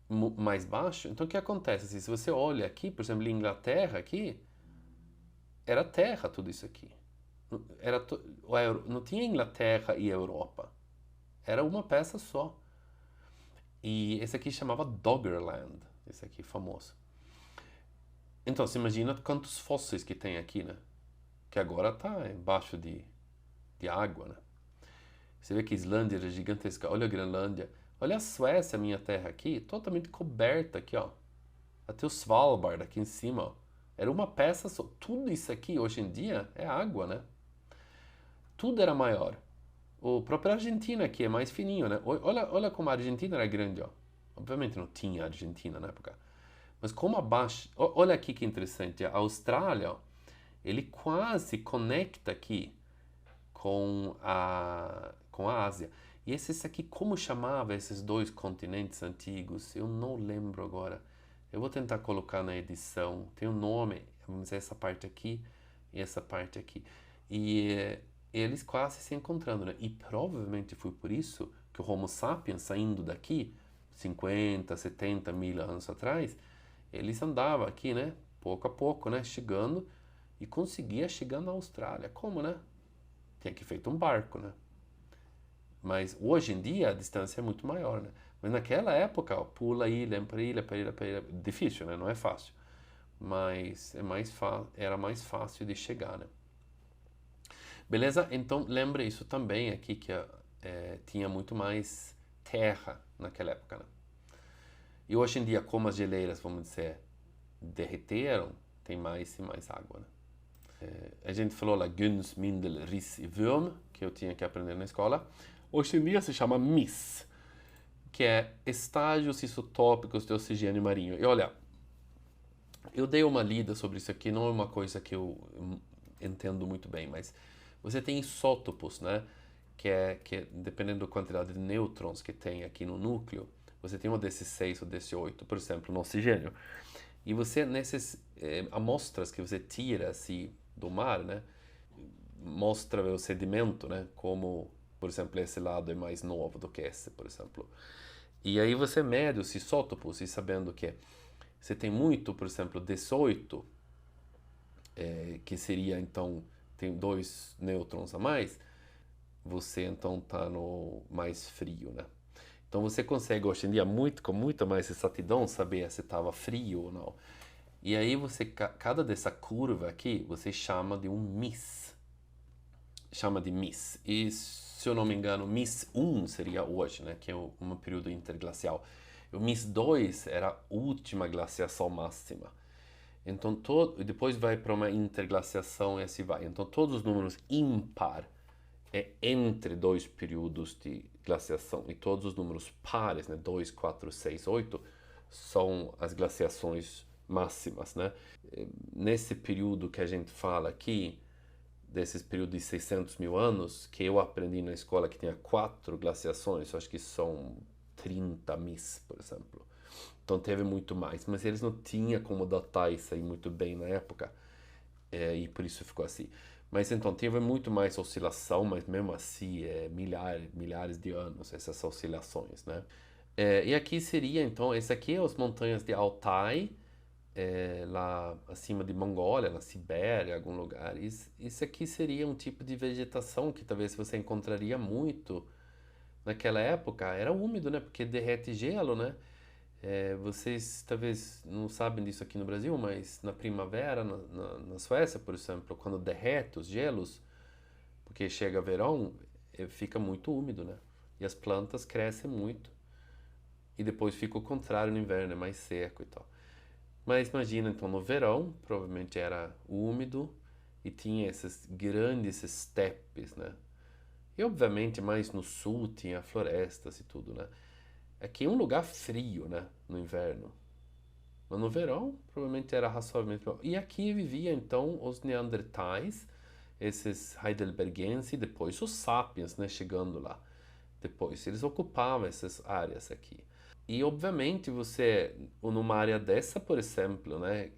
mais baixo. Então o que acontece? Assim, se você olha aqui, por exemplo, em Inglaterra aqui, era terra tudo isso aqui. Não tinha Inglaterra e Europa. Era uma peça só. E esse aqui chamava Doggerland, esse aqui famoso. Então você imagina quantos fósseis que tem aqui, né? Que agora está embaixo de água, né? Você vê que a Islândia era gigantesca. Olha a Groenlândia. Olha a Suécia, minha terra aqui, totalmente coberta aqui, ó. Até o Svalbard aqui em cima, ó. Era uma peça só. Tudo isso aqui hoje em dia é água, né? Tudo era maior. O próprio Argentina aqui é mais fininho, né? Olha como a Argentina era grande, ó. Obviamente não tinha Argentina na época. Mas como abaixo... Olha aqui que interessante. A Austrália, ó, ele quase conecta aqui com a Ásia. E esses aqui, como chamava esses dois continentes antigos? Eu não lembro agora. Eu vou tentar colocar na edição, tem um nome, vamos dizer, essa parte aqui e essa parte aqui. E eles quase se encontrando, né? E provavelmente foi por isso que o Homo sapiens, saindo daqui, 50, 70 mil anos atrás, eles andavam aqui, né? Pouco a pouco, né? Chegando e conseguia chegar na Austrália. Como, né? Tinha que feito um barco, né? Mas hoje em dia a distância é muito maior, né? Mas naquela época, ó, pula ilha para ilha, para ilha, para ilha. Difícil, né? Não é fácil. Mas era mais fácil de chegar, né? Beleza? Então lembre isso também aqui que tinha muito mais terra naquela época, né? E hoje em dia, como as geleiras, vamos dizer, derreteram, tem mais e mais água, né? A gente falou lá Gunst, Mindel, Riss e Würm, que eu tinha que aprender na escola. Hoje em dia se chama MIS, que é estágios isotópicos de oxigênio marinho. E olha, eu dei uma lida sobre isso aqui, não é uma coisa que eu entendo muito bem, mas você tem isótopos, né? Que dependendo da quantidade de nêutrons que tem aqui no núcleo, você tem um desses 6 ou desses 8, por exemplo, no oxigênio. E você, nessas amostras que você tira assim, do mar, né? Mostra o sedimento, né? Como, por exemplo, esse lado é mais novo do que esse, por exemplo. E aí você mede os isótopos e sabendo que você tem muito, por exemplo, 18, que seria então, tem 2 nêutrons a mais, você então está no mais frio, né? Então você consegue hoje em dia com muita mais exatidão saber se estava frio ou não. E aí você, cada dessa curva aqui, você chama de um MIS. Chama de MIS. E se eu não me engano, MIS 1 seria hoje, né? Que é um período interglacial. O MIS 2 era a última glaciação máxima. Então, depois vai para uma interglaciação e assim vai. Então, todos os números ímpar é entre 2 períodos de glaciação. E todos os números pares, né, 2, 4, 6, 8, são as glaciações máximas, né? Nesse período que a gente fala aqui, desses períodos de 600 mil anos, que eu aprendi na escola que tinha 4 glaciações, eu acho que são 30 mis, por exemplo. Então teve muito mais, mas eles não tinham como datar isso aí muito bem na época, e por isso ficou assim. Mas então teve muito mais oscilação, mas mesmo assim milhares de anos essas oscilações, né? E aqui seria então, esse aqui é as montanhas de Altai, lá acima de Mongólia, na Sibéria, algum lugar. Isso aqui seria um tipo de vegetação que talvez você encontraria muito naquela época. Era úmido, né? Porque derrete gelo, né? Vocês talvez não sabem disso aqui no Brasil, mas na primavera, na Suécia, por exemplo, quando derrete os gelos, porque chega verão, fica muito úmido, né? E as plantas crescem muito. E depois fica o contrário no inverno, é mais seco e tal. Mas imagina, então, no verão, provavelmente era úmido e tinha esses grandes estepes, né? E obviamente mais no sul tinha florestas e tudo, né? Aqui é um lugar frio, né? No inverno. Mas no verão, provavelmente era razoavelmente bom. E aqui vivia então os neandertais, esses heidelbergenses e depois os sapiens, né? Chegando lá. Depois, eles ocupavam essas áreas aqui. E obviamente você, numa área dessa, por exemplo, né?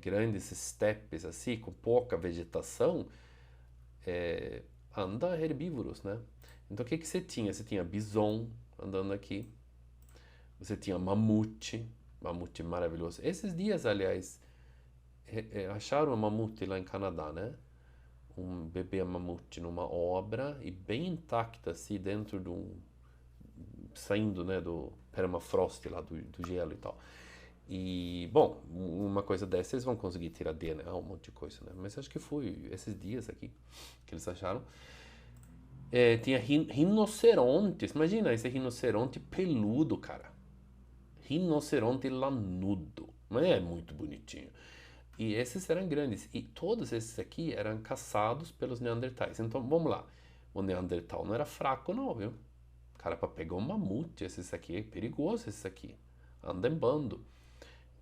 Grandes estepes assim, com pouca vegetação, anda herbívoros, né? Então o que que você tinha? Você tinha bison andando aqui, você tinha mamute, mamute maravilhoso. Esses dias, aliás, acharam um mamute lá em Canadá, né? Um bebê mamute numa obra e bem intacta assim dentro de um, saindo, né, do permafrost lá do gelo e tal. E, bom, uma coisa dessa eles vão conseguir tirar DNA, um monte de coisa, né? Mas acho que foi esses dias aqui que eles acharam. Tinha rinocerontes, imagina esse rinoceronte peludo, cara. Rinoceronte lanudo, mas é muito bonitinho. E esses eram grandes, e todos esses aqui eram caçados pelos neandertais. Então, vamos lá, o neandertal não era fraco não, viu? Cara, para pegar um mamute, esses aqui é perigoso, esses aqui. Anda em bando.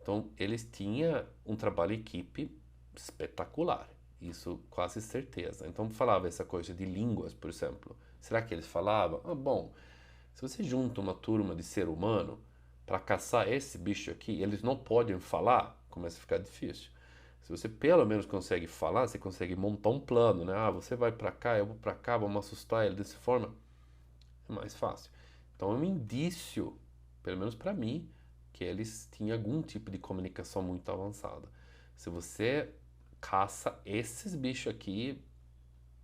Então, eles tinham um trabalho em equipe espetacular. Isso quase certeza. Então, falava essa coisa de línguas, por exemplo. Será que eles falavam? Ah, bom, se você junta uma turma de ser humano, para caçar esse bicho aqui, eles não podem falar, começa a ficar difícil. Se você pelo menos consegue falar, você consegue montar um plano, né? Ah, você vai para cá, eu vou para cá, vamos assustar ele dessa forma. É mais fácil. Então é um indício, pelo menos para mim, que eles tinham algum tipo de comunicação muito avançada. Se você caça esses bichos aqui,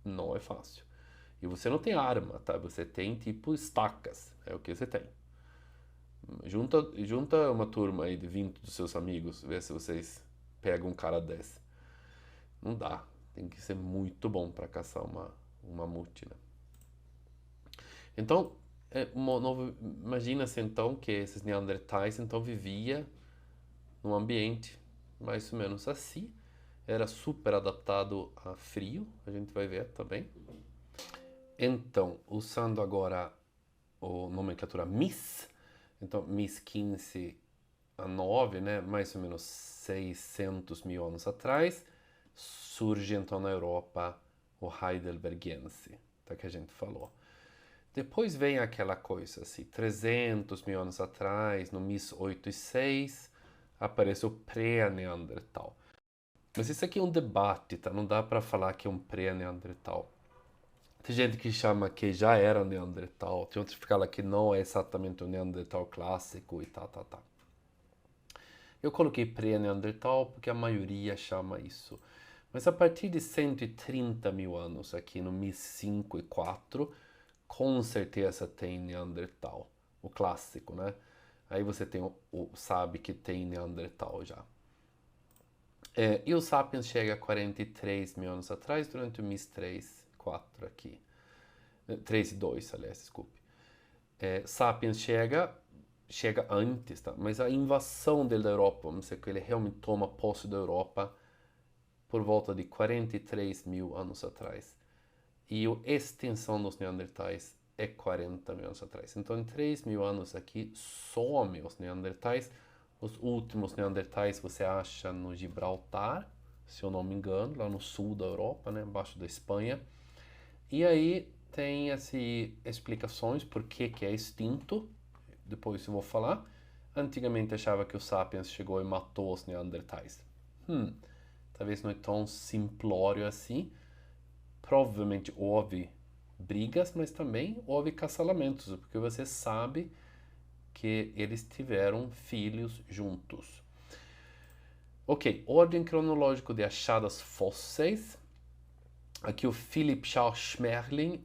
não é fácil. E você não tem arma, tá? Você tem tipo estacas, é o que você tem. Junta uma turma aí de 20 dos seus amigos, vê se vocês pegam um cara desse. Não dá. Tem que ser muito bom para caçar um mamute, né? Então, imagina-se então que esses neandertais então vivia num ambiente mais ou menos assim. Era super adaptado a frio, a gente vai ver também. Então, usando agora a nomenclatura MIS, então MIS 15 a 9, né, mais ou menos 600 mil anos atrás, surge então na Europa o Heidelbergense, tá, que a gente falou. Depois vem aquela coisa assim, 300 mil anos atrás, no MIS 8 e 6, aparece o pré-neandertal. Mas isso aqui é um debate, tá? Não dá para falar que é um pré-neandertal. Tem gente que chama que já era neandertal, tem outros que falam que não é exatamente o neandertal clássico e tá. Eu coloquei pré-neandertal porque a maioria chama isso. Mas a partir de 130 mil anos, aqui no MIS 5 e 4, com certeza tem neandertal, o clássico, né? Aí você tem sabe que tem neandertal já. E o Sapiens chega a 43 mil anos atrás, durante o MIS 3, 4 aqui. 3 e 2, aliás, desculpe. Sapiens chega antes, tá? Mas a invasão dele da Europa, vamos dizer que ele realmente toma posse da Europa por volta de 43 mil anos atrás. E a extensão dos neandertais é 40 mil anos atrás. Então, em 3 mil anos aqui, some os neandertais. Os últimos neandertais você acha no Gibraltar, se eu não me engano, lá no sul da Europa, né, abaixo da Espanha. E aí tem explicações por que é extinto, depois eu vou falar. Antigamente achava que o Sapiens chegou e matou os neandertais. Talvez não é tão simplório assim. Provavelmente houve brigas, mas também houve casalamentos, porque você sabe que eles tiveram filhos juntos. Ok, ordem cronológica de achados fósseis. Aqui o Philip Charles Schmerling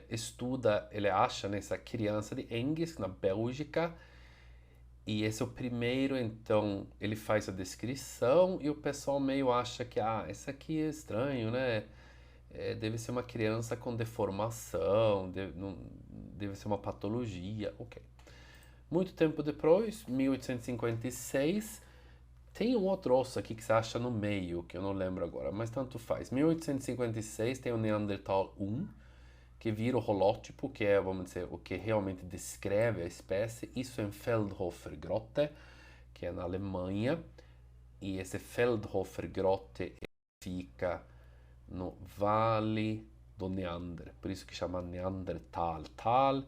estuda, ele acha nessa criança de Engis, na Bélgica, e esse é o primeiro, então ele faz a descrição e o pessoal meio acha que, esse aqui é estranho, né? Deve ser uma criança com deformação, deve ser uma patologia, ok. Muito tempo depois, 1856, tem um outro osso aqui que você acha no meio, que eu não lembro agora, mas tanto faz. 1856 tem o Neandertal 1, que vira o holótipo, que é, vamos dizer, o que realmente descreve a espécie. Isso em Feldhofer Grotte, que é na Alemanha. E esse Feldhofer Grotte fica no Vale do Neander, por isso que chama Neandertal. Tal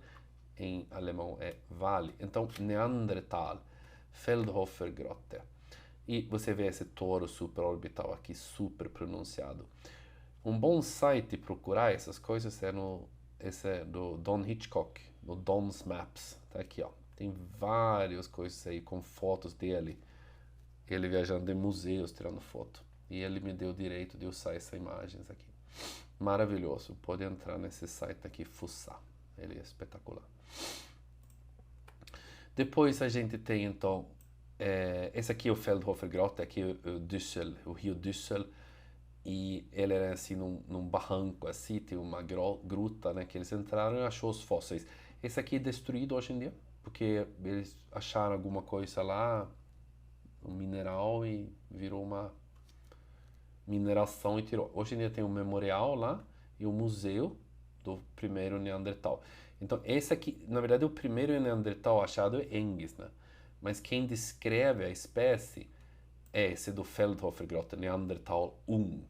em alemão é vale. Então, Neandertal, Feldhofer Grotte. E você vê esse touro supraorbital aqui, super pronunciado. Um bom site procurar essas coisas esse é do Don Hitchcock, no Don's Maps. Tá aqui, ó. Tem várias coisas aí com fotos dele. Ele viajando em museus, tirando foto. E ele me deu o direito de usar essas imagens aqui. Maravilhoso. Pode entrar nesse site aqui, fuçar. Ele é espetacular. Depois a gente tem, então, esse aqui é o Feldhofer Grotte, aqui é o rio Düssel. E ele era assim num barranco, assim, tem uma gruta, né, que eles entraram e achou os fósseis. Esse aqui é destruído hoje em dia, porque eles acharam alguma coisa lá, um mineral, e virou uma mineração e tirou. Hoje em dia tem um memorial lá e um museu do primeiro Neandertal. Então, esse aqui, na verdade, o primeiro Neandertal achado é Engis, né? Mas quem descreve a espécie é esse do Feldhofer Grotte, Neandertal 1.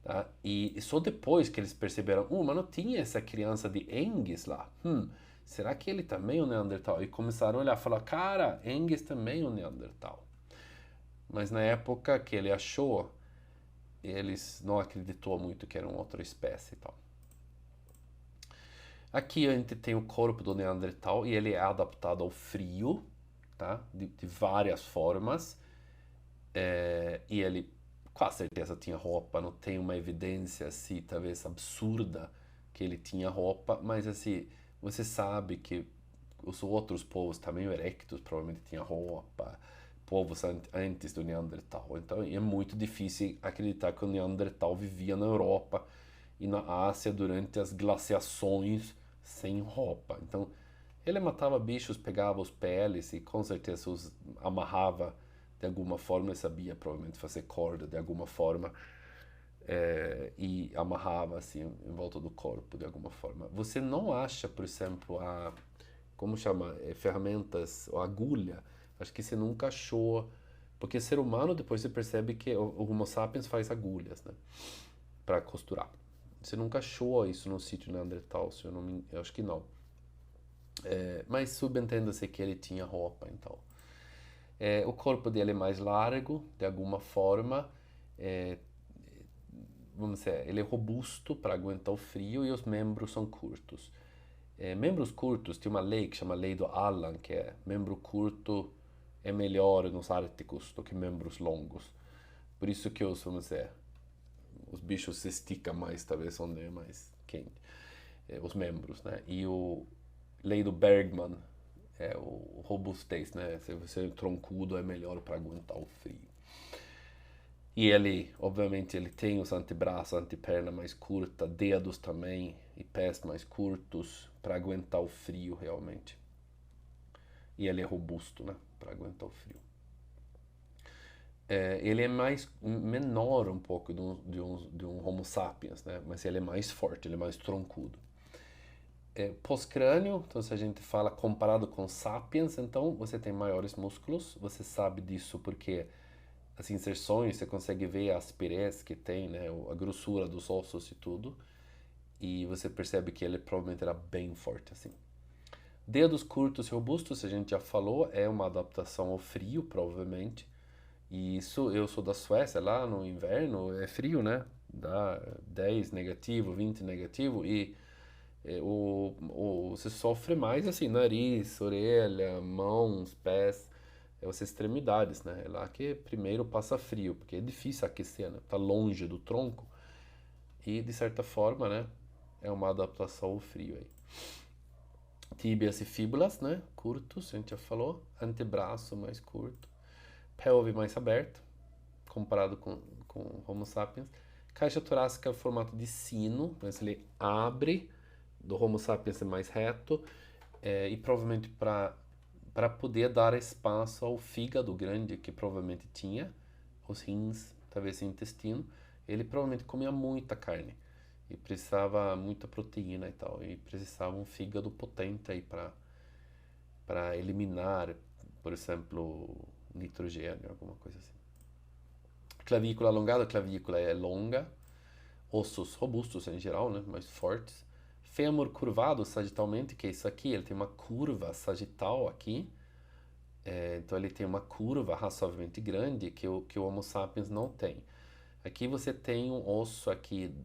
Tá? E só depois que eles perceberam, mas não tinha essa criança de Engis lá. será que ele também é um Neandertal? E começaram a olhar e falar, cara, Engels também é um Neandertal. Mas na época que ele achou, eles não acreditou muito que era uma outra espécie e tal. Aqui a gente tem o corpo do Neandertal e ele é adaptado ao frio, tá? De várias formas. E ele, com certeza, tinha roupa. Não tem uma evidência, assim, talvez absurda que ele tinha roupa. Mas, assim, você sabe que os outros povos também erectus provavelmente tinham roupa. Povos antes do Neandertal. Então, é muito difícil acreditar que o Neandertal vivia na Europa e na Ásia durante as glaciações sem roupa. Então, ele matava bichos, pegava os peles e com certeza os amarrava de alguma forma. Ele sabia provavelmente fazer corda de alguma forma e amarrava assim em volta do corpo de alguma forma. Você não acha, por exemplo, como chama, ferramentas ou agulha? Acho que você nunca achou, porque ser humano depois você percebe que o Homo sapiens faz agulhas, né, para costurar. Você nunca achou isso no sítio Neandertal, se eu não me, eu acho que não. Mas subentenda-se que ele tinha roupa, então. O corpo dele é mais largo, de alguma forma. É, vamos dizer, ele é robusto para aguentar o frio e os membros são curtos. Membros curtos, tem uma lei que chama Lei do Allan, que é membro curto é melhor nos árticos do que membros longos. Por isso que vamos dizer, os bichos se esticam mais, talvez onde é mais quente. Os membros, né? E o Lei do Bergman é o robustez, né? Se você é troncudo é melhor para aguentar o frio. E ele, obviamente, ele tem os antebraços, anteperna mais curta, dedos também e pés mais curtos para aguentar o frio realmente. E ele é robusto, né? Para aguentar o frio. Ele é menor um pouco de um Homo sapiens, né? Mas ele é mais forte, ele é mais troncudo. Pós-crânio, então se a gente fala comparado com sapiens, então você tem maiores músculos, você sabe disso porque as inserções, você consegue ver a asperez que tem, né, a grossura dos ossos e tudo, e você percebe que ele provavelmente era bem forte assim. Dedos curtos e robustos, a gente já falou, é uma adaptação ao frio, provavelmente. E isso, eu sou da Suécia, lá no inverno é frio, né? Dá 10 negativo, 20 negativo, e você sofre mais assim, nariz, orelha, mãos, pés, as extremidades, né? É lá que primeiro passa frio, porque é difícil aquecer, né? Tá longe do tronco e de certa forma, né? É uma adaptação ao frio aí. Tíbias e fíbulas, né? Curtos, a gente já falou. Antebraço mais curto. Pelve mais aberto, comparado com Homo sapiens. Caixa torácica é o formato de sino, mas ele abre. Do Homo sapiens é mais reto. E provavelmente para poder dar espaço ao fígado grande que provavelmente tinha, os rins, talvez o intestino, ele provavelmente comia muita carne e precisava muita proteína e tal, e precisava um fígado potente aí para eliminar, por exemplo, nitrogênio, alguma coisa assim. Clavícula alongada, a clavícula é longa, ossos robustos em geral, né, mais fortes. Fêmur curvado sagitalmente, que é isso aqui, ele tem uma curva sagital aqui, então ele tem uma curva razoavelmente grande que o Homo sapiens não tem. Aqui você tem um osso aqui,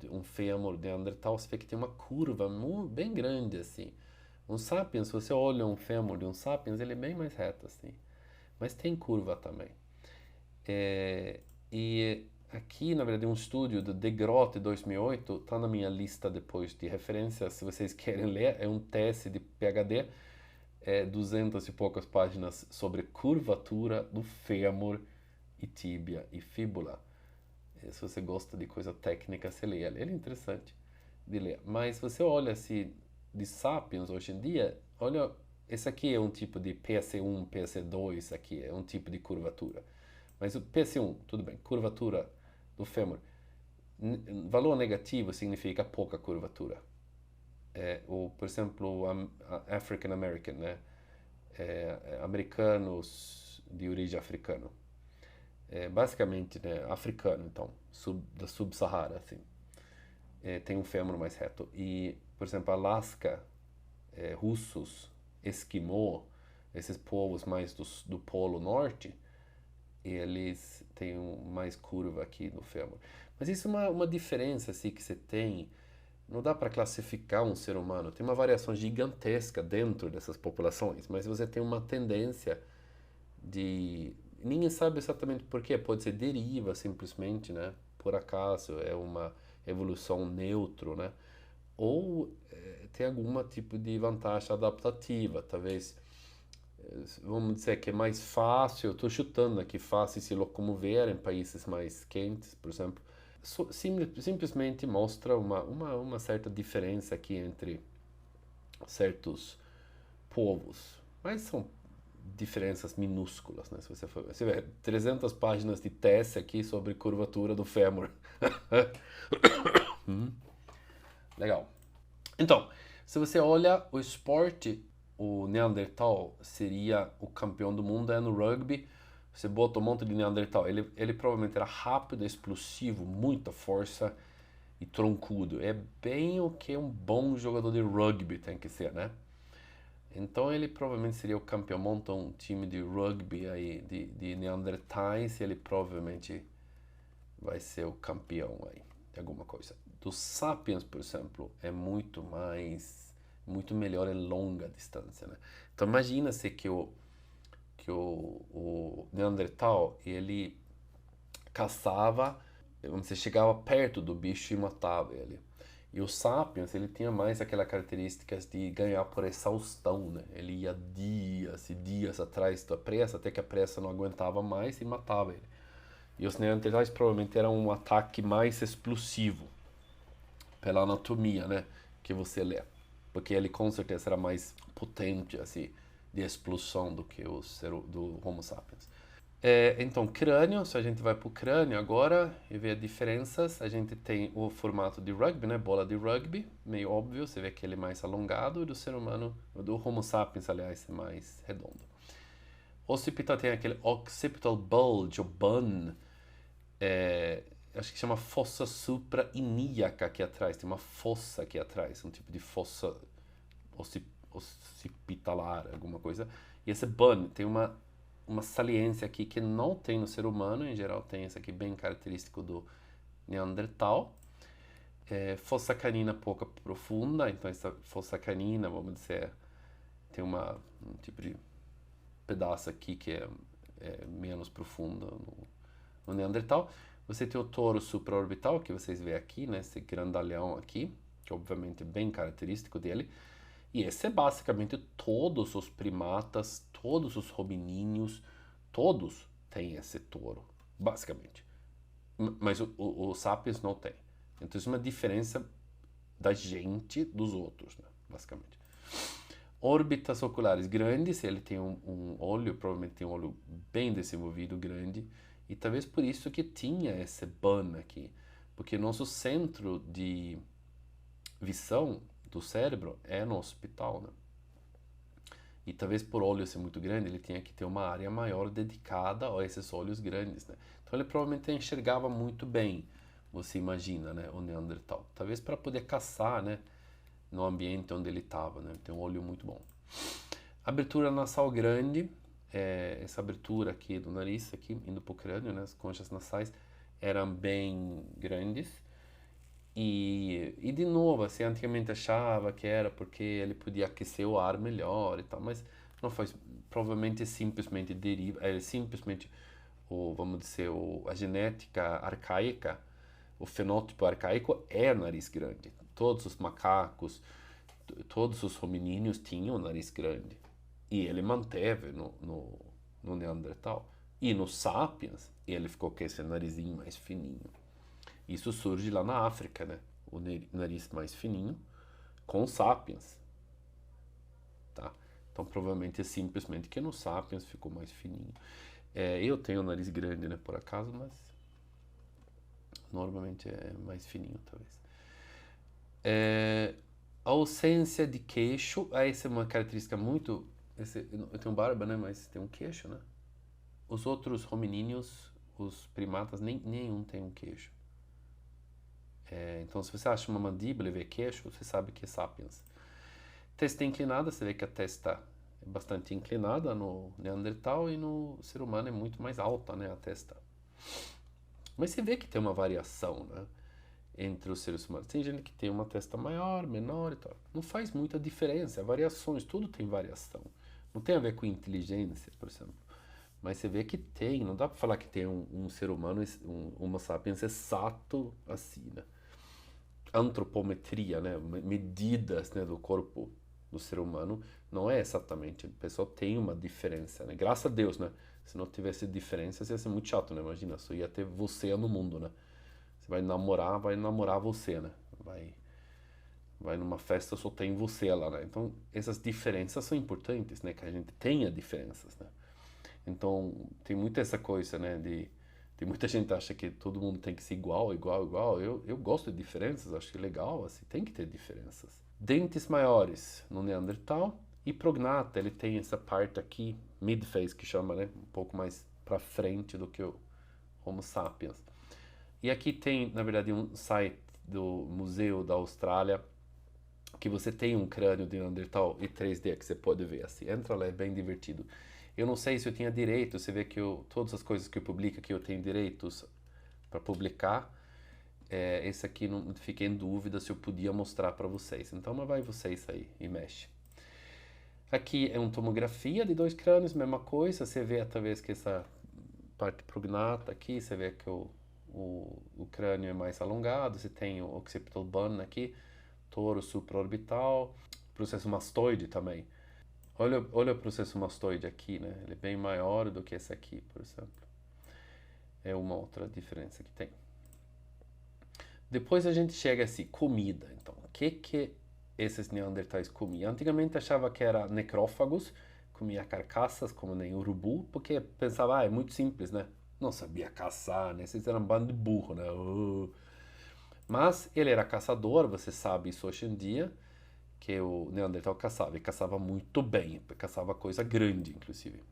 um fêmur neandertal, você vê que tem uma curva bem grande assim. Um sapiens, se você olha um fêmur de um sapiens, ele é bem mais reto assim, mas tem curva também. E aqui, na verdade, um estudo do De Groot de 2008 está na minha lista depois de referências, se vocês querem ler, é um teste de PhD, 200 e poucas páginas sobre curvatura do fêmur e tíbia e fíbula. Se você gosta de coisa técnica, você lê. Ele é interessante de ler. Mas você olha assim, de sapiens hoje em dia, olha, esse aqui é um tipo de PSC1, PSC2, aqui é um tipo de curvatura. Mas o PSC1, tudo bem, curvatura do fêmur. Valor negativo significa pouca curvatura. Por exemplo, African American, né? Americanos de origem africana. Basicamente, né, africano, então, da Sub-Sahara, assim. Tem um fêmur mais reto. E, por exemplo, Alasca russos, esquimó, esses povos mais do Polo Norte, eles têm mais curva aqui no fêmur. Mas isso é uma diferença assim, que você tem. Não dá para classificar um ser humano. Tem uma variação gigantesca dentro dessas populações, mas você tem uma tendência de... Ninguém sabe exatamente por quê. Pode ser deriva, simplesmente, né? Por acaso, é uma evolução neutro, né? Ou tem algum tipo de vantagem adaptativa. Talvez, vamos dizer que é mais fácil, eu estou chutando aqui, fácil se locomover em países mais quentes, por exemplo. Simplesmente mostra uma certa diferença aqui entre certos povos, mas são diferenças minúsculas, né? Se você vê 300 páginas de tese aqui sobre curvatura do fêmur. Legal. Então, se você olha o esporte, o Neandertal seria o campeão do mundo no rugby. Você bota um monte de Neandertal. Ele provavelmente era rápido, explosivo, muita força e troncudo. É bem o que um bom jogador de rugby tem que ser, né? Então ele provavelmente seria o campeão. Monta um time de rugby aí de Neandertais e ele provavelmente vai ser o campeão aí de alguma coisa. Dos Sapiens, por exemplo, é muito melhor em longa distância, né? Então imagina-se que o Neandertal, ele caçava, você chegava perto do bicho e matava ele. E o Sapiens, ele tinha mais aquelas características de ganhar por exaustão, né? Ele ia dias e dias atrás da presa, até que a presa não aguentava mais e matava ele. E os Neandertais provavelmente eram um ataque mais explosivo, pela anatomia, né, que você lê. Porque ele com certeza era mais potente, assim, de explosão do que do Homo sapiens. Então, crânio, se a gente vai para o crânio agora e vê as diferenças, a gente tem o formato de rugby, né, bola de rugby, meio óbvio, você vê que ele é mais alongado, e do ser humano, do Homo sapiens, aliás, é mais redondo. O occipital tem aquele occipital bulge, ou bun, acho que chama fossa suprailíaca aqui atrás, tem uma fossa aqui atrás, um tipo de fossa occipitalar, alguma coisa. E esse bun tem uma saliência aqui que não tem no ser humano, em geral tem esse aqui bem característico do Neandertal. Fossa canina pouco profunda, então essa fossa canina, vamos dizer, tem um tipo de pedaço aqui que é menos profunda no Neandertal. Você tem o touro supraorbital, que vocês veem aqui, né? Esse grandalhão aqui, que obviamente é bem característico dele. E esse é basicamente todos os primatas, todos os hominíneos, todos têm esse touro, basicamente. Mas o Sapiens não tem. Então isso é uma diferença da gente dos outros, né? Basicamente. Órbitas oculares grandes, ele tem um olho, provavelmente tem um olho bem desenvolvido, grande, e talvez por isso que tinha esse bun aqui, porque nosso centro de visão do cérebro é no occipital, né? E talvez por olho ser muito grande, ele tinha que ter uma área maior dedicada a esses olhos grandes, né? Então ele provavelmente enxergava muito bem, você imagina, né, o Neandertal. Talvez para poder caçar, né, no ambiente onde ele estava, né? Tem um olho muito bom. Abertura nasal grande, essa abertura aqui do nariz, aqui, indo para o crânio, né? As conchas nasais eram bem grandes. E de novo, assim, antigamente achava que era porque ele podia aquecer o ar melhor e tal, mas não faz, provavelmente simplesmente deriva, simplesmente, vamos dizer, a genética arcaica, o fenótipo arcaico é nariz grande. Todos os macacos, todos os hominíneos tinham nariz grande. E ele manteve no Neandertal. E no Sapiens, ele ficou com esse narizinho mais fininho. Isso surge lá na África, né? O nariz mais fininho, com o Sapiens. Tá? Então, provavelmente é simplesmente que no Sapiens ficou mais fininho. Eu tenho o nariz grande, né? Por acaso, mas normalmente é mais fininho, talvez. A ausência de queixo, essa é uma característica muito... eu tenho barba, né? Mas tem um queixo, né? Os outros hominíneos, os primatas, nenhum tem um queixo. Então, se você acha uma mandíbula e vê queixo, você sabe que é Sapiens. Testa inclinada, você vê que a testa é bastante inclinada no Neandertal e no ser humano é muito mais alta, né, a testa. Mas você vê que tem uma variação, né, entre os seres humanos. Tem gente que tem uma testa maior, menor e tal. Não faz muita diferença, variações, tudo tem variação. Não tem a ver com inteligência, por exemplo. Mas você vê que tem, não dá para falar que tem um ser humano, um Homo sapiens exato assim, né? Antropometria, né? Medidas, né, do corpo do ser humano, não é exatamente. A pessoa tem uma diferença, né? Graças a Deus, né? Se não tivesse diferenças, ia ser muito chato, né? Imagina, só ia ter você no mundo, né? Você vai namorar você, né? Vai numa festa, só tem você lá, né? Então, essas diferenças são importantes, né? Que a gente tenha diferenças, né? Então, tem muita essa coisa, né? Tem muita gente que acha que todo mundo tem que ser igual, igual, igual. Eu gosto de diferenças, acho que é legal, assim, tem que ter diferenças. Dentes maiores no Neandertal e prognata, ele tem essa parte aqui, midface, que chama, né? Um pouco mais para frente do que o Homo sapiens. E aqui tem, na verdade, um site do Museu da Austrália que você tem um crânio de Neandertal em 3D que você pode ver, assim. Entra lá, é bem divertido. Eu não sei se eu tinha direito, você vê que todas as coisas que eu publico aqui eu tenho direitos para publicar. Esse aqui não fiquei em dúvida se eu podia mostrar para vocês. Então, mas vai vocês aí e mexe. Aqui é uma tomografia de 2 crânios, mesma coisa. Você vê através que essa parte prognata aqui, você vê que o crânio é mais alongado. Você tem o occipital bone aqui, toro supraorbital, processo mastoide também. Olha o processo mastoide aqui, né? Ele é bem maior do que esse aqui, por exemplo. É uma outra diferença que tem. Depois a gente chega assim, comida. Então, o que esses neandertais comiam? Antigamente achava que era necrófagos, comia carcaças como nem urubu, porque pensava, é muito simples, né? Não sabia caçar, né? Vocês eram um bando de burro, né? Mas ele era caçador, você sabe isso hoje em dia, que o Neandertal caçava, e caçava muito bem, caçava coisa grande, inclusive.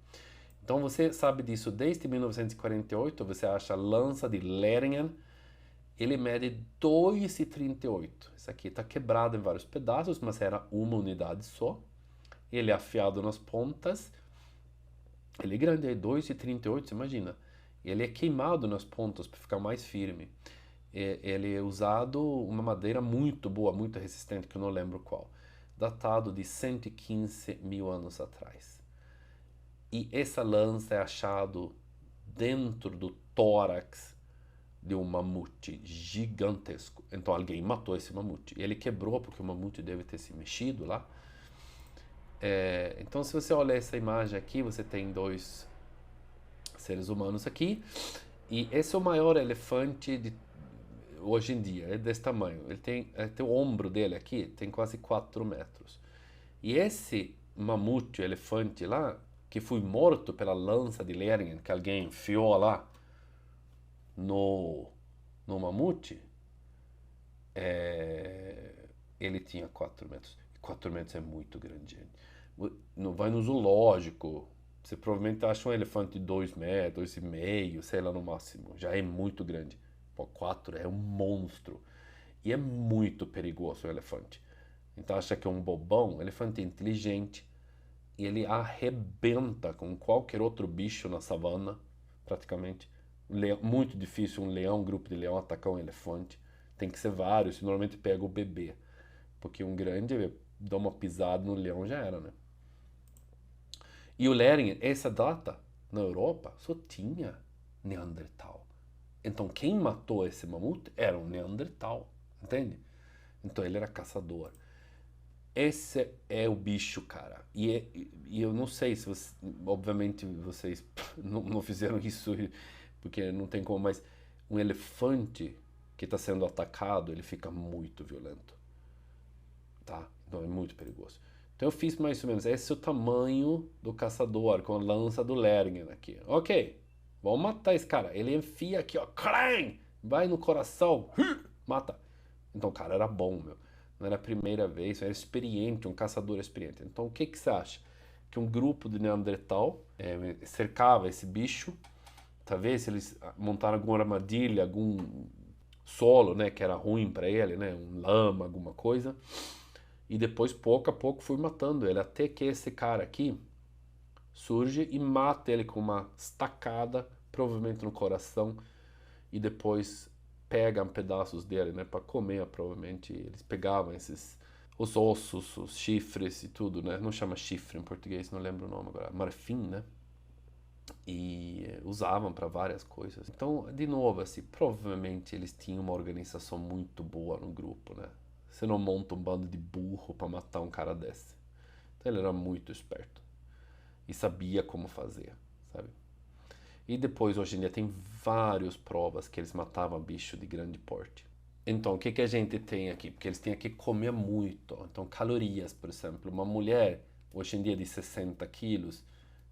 Então você sabe disso desde 1948, você acha a lança de Leringen, ele mede 2,38. Isso aqui está quebrado em vários pedaços, mas era uma unidade só. Ele é afiado nas pontas, ele é grande, é 2,38, você imagina. Ele é queimado nas pontas para ficar mais firme. Ele é usado uma madeira muito boa, muito resistente, que eu não lembro qual, datado de 115 mil anos atrás. E essa lança é achado dentro do tórax de um mamute gigantesco. Então alguém matou esse mamute. Ele quebrou porque o mamute deve ter se mexido lá. Então se você olhar essa imagem aqui, você tem 2 seres humanos aqui. E esse é o maior elefante de hoje em dia, é desse tamanho. Ele tem o ombro dele aqui, tem quase 4 metros. E esse mamute, elefante lá, que foi morto pela lança de Leringen, que alguém enfiou lá no mamute, ele tinha 4 metros. 4 metros é muito grande, gente. Não vai no zoológico, você provavelmente acha um elefante de 2 metros, 2,5, sei lá, no máximo. Já é muito grande. Pô, 4 é um monstro. E é muito perigoso o elefante. Então acha que é um bobão? O elefante é inteligente. E ele arrebenta com qualquer outro bicho na savana, praticamente. Muito difícil um leão, um grupo de leão atacar um elefante. Tem que ser vários, normalmente pega o bebê. Porque um grande dá uma pisada no leão, já era, né? E o Leringen, essa data, na Europa, só tinha Neandertal. Então quem matou esse mamute era um Neandertal, entende? Então ele era caçador. Esse é o bicho, cara. E eu não sei se você, obviamente vocês não fizeram isso porque não tem como, mas um elefante que está sendo atacado, ele fica muito violento, tá? Então é muito perigoso. Então eu fiz mais ou menos, esse é o tamanho do caçador com a lança do Leringen aqui. Ok, vamos matar esse cara. Ele enfia aqui, ó, clang! Vai no coração, mata. Então o cara era bom, meu. Não era a primeira vez, era experiente, um caçador experiente. Então o que você acha? Que um grupo de Neandertal cercava esse bicho, talvez eles montaram alguma armadilha, algum solo, né, que era ruim para ele, né, um lama, alguma coisa. E depois, pouco a pouco, fui matando ele, até que esse cara aqui surge e mata ele com uma estacada, provavelmente no coração, e depois pegam pedaços dele, né, para comer, provavelmente. Eles pegavam os ossos, os chifres e tudo, né? Não chama chifre em português, não lembro o nome agora. Marfim, né? E usavam para várias coisas. Então, de novo, assim, provavelmente eles tinham uma organização muito boa no grupo, né? Você não monta um bando de burro para matar um cara desse. Então ele era muito esperto e sabia como fazer, sabe? E depois, hoje em dia, tem várias provas que eles matavam bicho de grande porte. Então, o que a gente tem aqui? Porque eles têm que comer muito. Então, calorias, por exemplo. Uma mulher, hoje em dia, de 60 quilos,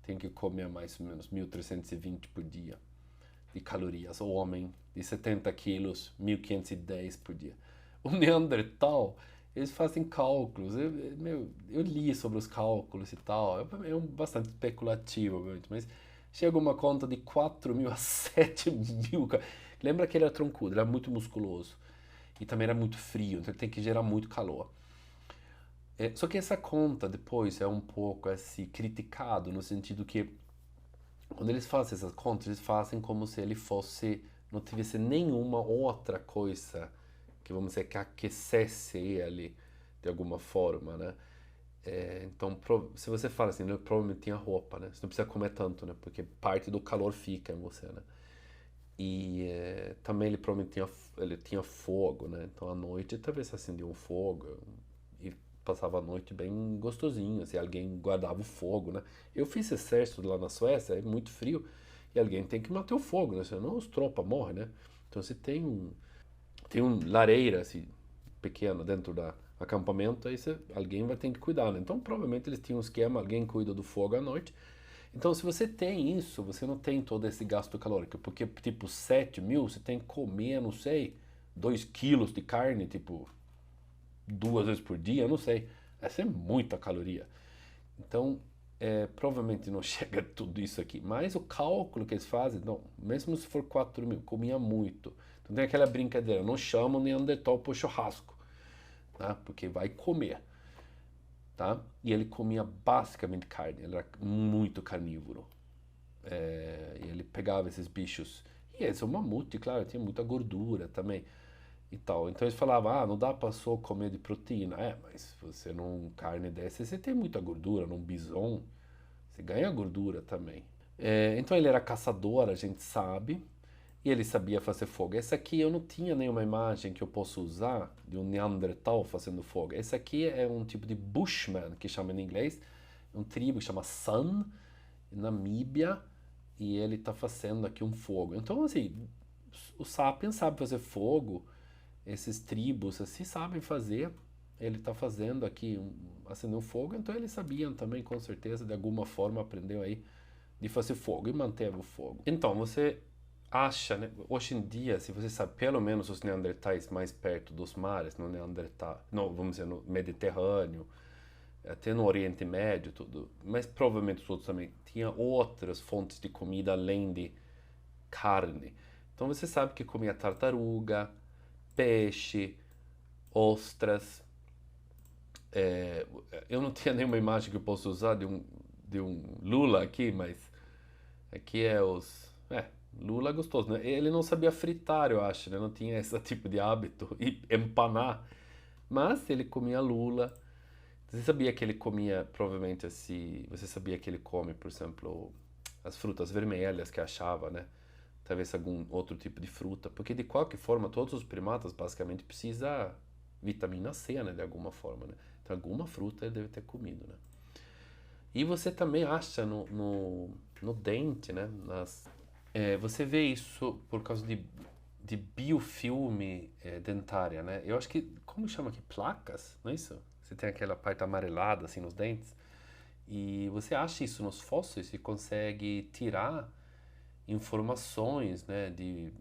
tem que comer mais ou menos 1.320 por dia de calorias. O homem, de 70 quilos, 1.510 por dia. O Neandertal, eles fazem cálculos. Eu li sobre os cálculos e tal. É bastante especulativo, obviamente, mas chega uma conta de 4.000 a 7.000. Lembra que ele era troncudo, ele era muito musculoso. E também era muito frio, então ele tem que gerar muito calor. Só que essa conta depois é um pouco assim, criticado no sentido que quando eles fazem essas contas, eles fazem como se ele fosse, não tivesse nenhuma outra coisa que, vamos dizer, que aquecesse ele de alguma forma, né? Então, se você fala assim, ele provavelmente tinha roupa, né? Você não precisa comer tanto, né? Porque parte do calor fica em você, né? E também ele provavelmente ele tinha fogo, né? Então à noite talvez acendia um fogo e passava a noite bem gostosinho, assim, alguém guardava o fogo, né? Eu fiz exército lá na Suécia, é muito frio, e alguém tem que manter o fogo, né? Senão os tropas morrem, né? Então se tem um lareira assim, pequena dentro do acampamento, aí alguém vai ter que cuidar, né? Então provavelmente eles tinham um esquema, alguém cuida do fogo à noite. Então, se você tem isso, você não tem todo esse gasto calórico, porque, tipo, 7.000, você tem que comer, não sei, 2 quilos de carne, tipo, 2 vezes por dia, não sei. Essa é muita caloria. Então, provavelmente não chega tudo isso aqui. Mas o cálculo que eles fazem, não, mesmo se for 4.000, comia muito. Então tem aquela brincadeira, não chama o Neandertal pro churrasco, tá? Porque vai comer. Tá? E ele comia basicamente carne, ele era muito carnívoro. E ele pegava esses bichos. E esse é um mamute, claro, tinha muita gordura também. E tal. Então eles falavam, não dá pra só comer de proteína. Mas se você não carne dessa, você tem muita gordura. Num bison, você ganha gordura também. Então ele era caçador, a gente sabe. E ele sabia fazer fogo. Esse aqui eu não tinha nenhuma imagem que eu possa usar de um Neandertal fazendo fogo. Esse aqui é um tipo de Bushman, que chama em inglês. Um tribo que chama San, Namíbia. E ele está fazendo aqui um fogo. Então, assim, os sapiens sabem fazer fogo. Esses tribos, assim, sabem fazer. Ele está fazendo aqui, acender um fogo. Então, eles sabiam também, com certeza, de alguma forma, aprendeu aí de fazer fogo e manteve o fogo. Então, você acha, né? Hoje em dia, se você sabe, pelo menos os neandertais mais perto dos mares, no Neandertal, não, vamos dizer, no Mediterrâneo, até no Oriente Médio, tudo, mas provavelmente os outros também, tinha outras fontes de comida além de carne. Então você sabe que comia tartaruga, peixe, ostras. Eu não tinha nenhuma imagem que eu possa usar de um lula aqui, mas aqui é os. Lula é gostoso, né? Ele não sabia fritar, eu acho, né? Não tinha esse tipo de hábito, e empanar. Mas ele comia lula. Você sabia que ele comia, provavelmente, assim. Você sabia que ele come, por exemplo, as frutas vermelhas que achava, né? Talvez algum outro tipo de fruta. Porque, de qualquer forma, todos os primatas basicamente precisam vitamina C, né? De alguma forma, né? Então, alguma fruta ele deve ter comido, né? E você também acha no dente, né? Você vê isso por causa de biofilme dentária, né? Eu acho que, como chama aqui? Placas, não é isso? Você tem aquela parte amarelada assim nos dentes. E você acha isso nos fósseis e consegue tirar informações, né? De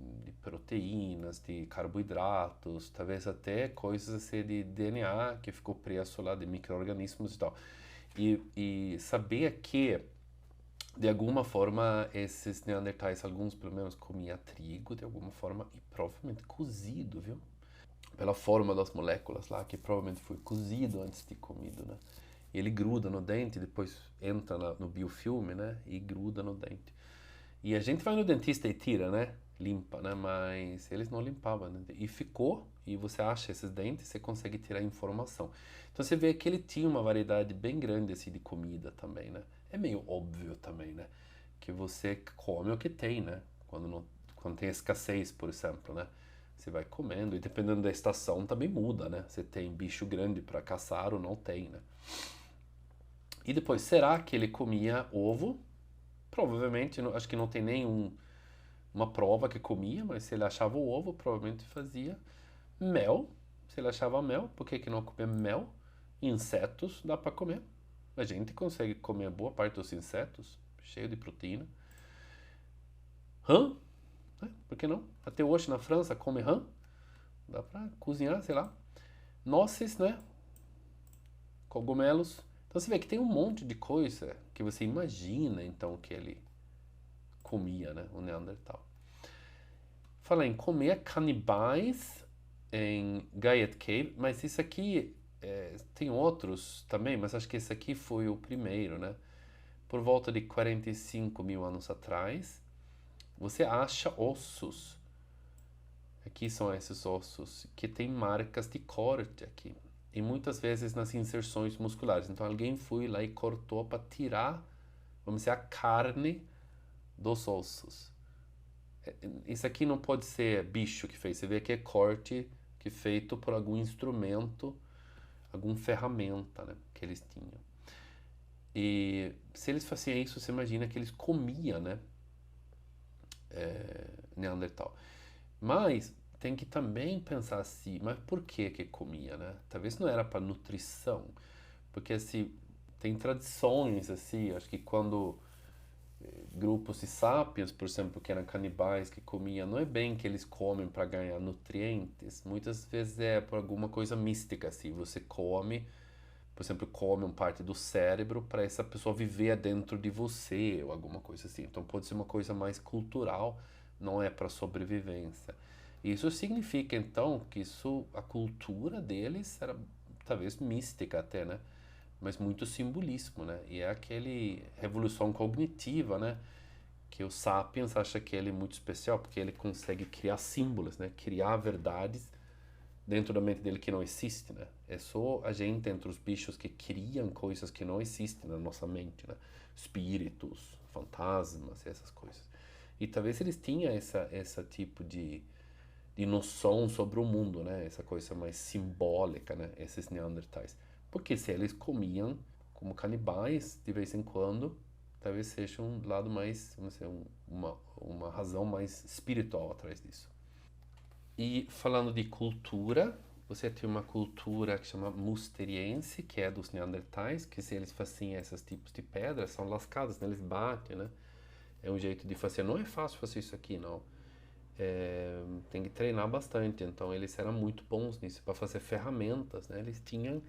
proteínas, de carboidratos, talvez até coisas assim de DNA que ficou preso lá, de micro-organismos e tal. E saber que de alguma forma, esses neandertais, alguns pelo menos, comiam trigo de alguma forma e provavelmente cozido, viu? pela forma das moléculas lá, que provavelmente foi cozido antes de comido, né? E ele gruda no dente, depois entra no biofilme, né? E gruda no dente. E a gente vai no dentista e tira, né? Limpa, né? Mas eles não limpavam, né? E ficou, e você acha esses dentes, você consegue tirar informação. Então você vê que ele tinha uma variedade bem grande assim, de comida também, né? É meio óbvio também, né? Que você come o que tem, né? Quando tem escassez, por exemplo, né? Você vai comendo, e dependendo da estação também muda, né? Você tem bicho grande para caçar ou não tem, né? E depois, será que ele comia ovo? Provavelmente, acho que não tem uma prova que comia, mas se ele achava o ovo, provavelmente fazia. Mel, se ele achava mel, por que que não comer mel? Insetos, dá para comer. A gente consegue comer boa parte dos insetos, cheio de proteína. Rã, né? Por que não? Até hoje na França come rã, dá para cozinhar, sei lá. Nozes, né? Cogumelos. Então você vê que tem um monte de coisa que você imagina então que ele comia, né? O Neandertal. Fala em comer canibais em Guyot Cave, mas isso aqui tem outros também, mas acho que esse aqui foi o primeiro, né? Por volta de 45 mil anos atrás, você acha ossos. Aqui são esses ossos que têm marcas de corte aqui. E muitas vezes nas inserções musculares. Então alguém foi lá e cortou para tirar, vamos dizer, a carne dos ossos. Isso aqui não pode ser bicho que fez. Você vê que é corte que é feito por algum instrumento, alguma ferramenta, né, que eles tinham. E se eles faziam isso, você imagina que eles comiam, né, Neandertal. Mas tem que também pensar assim, mas por que que comia, né? Talvez não era para nutrição, porque assim, tem tradições assim, acho que quando grupos de sapiens, por exemplo, que eram canibais que comiam, não é bem que eles comem para ganhar nutrientes, muitas vezes é por alguma coisa mística, assim, você come, por exemplo, come uma parte do cérebro para essa pessoa viver dentro de você, ou alguma coisa assim. Então pode ser uma coisa mais cultural, não é para sobrevivência. Isso significa então que a cultura deles era talvez mística até, né? Mas muito simbolismo, né? E é aquele revolução cognitiva, né? Que o Sapiens acha que ele é muito especial porque ele consegue criar símbolos, né? Criar verdades dentro da mente dele que não existe, né? É só a gente entre os bichos que criam coisas que não existem na nossa mente, né? Espíritos, fantasmas, essas coisas. E talvez eles tinham essa tipo de noção sobre o mundo, né? Essa coisa mais simbólica, né? Esses neandertais. Porque se eles comiam como canibais de vez em quando, talvez seja um lado mais, vamos dizer, uma razão mais espiritual atrás disso. E falando de cultura, você tem uma cultura que chama Musteriense, que é dos neandertais, que se eles faziam esses tipos de pedras, são lascadas, né? Eles batem, né? É um jeito de fazer. Não é fácil fazer isso aqui, não. Tem que treinar bastante, então eles eram muito bons nisso, para fazer ferramentas, né? Eles tinham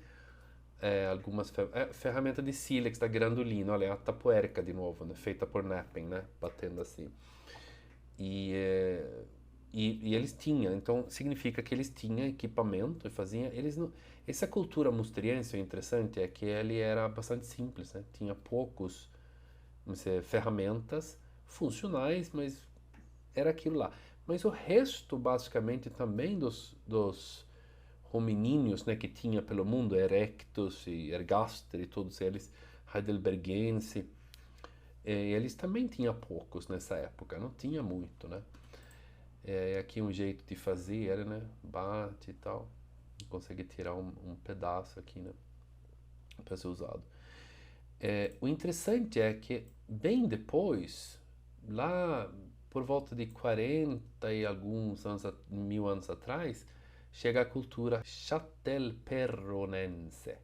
algumas ferramentas de sílex da grandulina, olha, a tapoérica de novo, né? Feita por Nappen, né? Batendo assim. E, e eles tinham, então significa que eles tinham equipamento e faziam, eles não, essa cultura musteriense, o interessante é que ele era bastante simples, né? Tinha poucos, vamos dizer, ferramentas funcionais, mas era aquilo lá. Mas o resto, basicamente, também dos hominíneos, né, que tinha pelo mundo, Erectus e Ergaster e todos eles, Heidelbergense, eles também tinham poucos nessa época, não tinha muito, né? Aqui um jeito de fazer era, né, bate e tal, consegue tirar um pedaço aqui, né, para ser usado. O interessante é que bem depois, lá por volta de 40 e alguns anos, mil anos atrás, chega a cultura chatelperronense.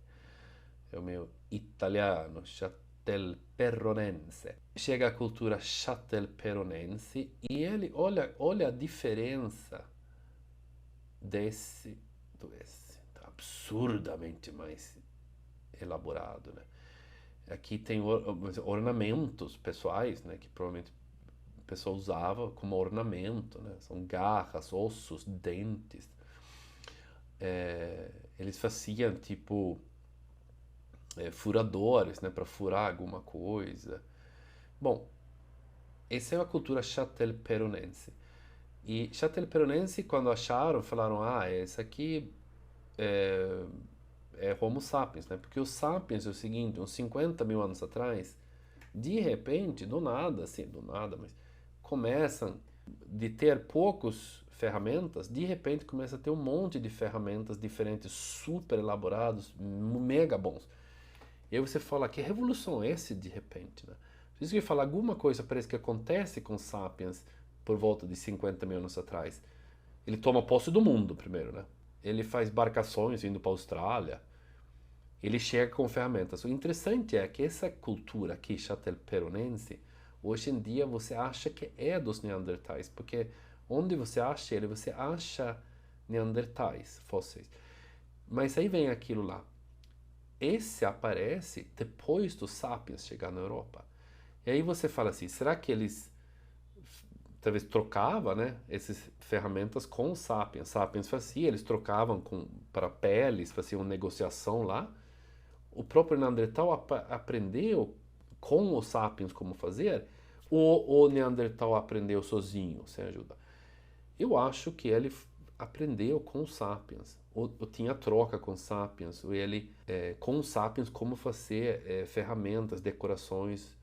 É o meu italiano, chatelperronense. Chega a cultura chatelperronense e ele olha a diferença desse do esse. Tá absurdamente mais elaborado, né? Aqui tem ornamentos pessoais, né, que provavelmente a pessoa usava como ornamento, né? São garras, ossos, dentes. eles faziam tipo furadores, né, para furar alguma coisa. Bom, essa é a cultura chatelperonense. E chatelperonense, quando acharam, falaram, esse aqui é, é Homo sapiens, né? Porque o sapiens é o seguinte, uns 50 mil anos atrás, de repente, do nada, assim, do nada, mas começam de ter poucos ferramentas, de repente começa a ter um monte de ferramentas diferentes, super elaborados, mega bons. E aí você fala, que revolução é essa de repente, né? Por isso que eu falo, alguma coisa parece que acontece com Sapiens por volta de 50 mil anos atrás. Ele toma posse do mundo primeiro, né? Ele faz embarcações indo para a Austrália. Ele chega com ferramentas. O interessante é que essa cultura aqui, chatelperonense, hoje em dia você acha que é dos neandertais, porque onde você acha ele, você acha neandertais, fósseis. Mas aí vem aquilo lá. Esse aparece depois dos sapiens chegar na Europa. E aí você fala assim, será que eles talvez trocavam, né, essas ferramentas com os sapiens? Sapiens fazia, eles trocavam para peles, faziam negociação lá. O próprio Neandertal aprendeu com os sapiens como fazer, ou o Neandertal aprendeu sozinho, sem ajuda? Eu acho que ele aprendeu com os sapiens, ou tinha troca com os sapiens, ou ele, com os sapiens, como fazer ferramentas, decorações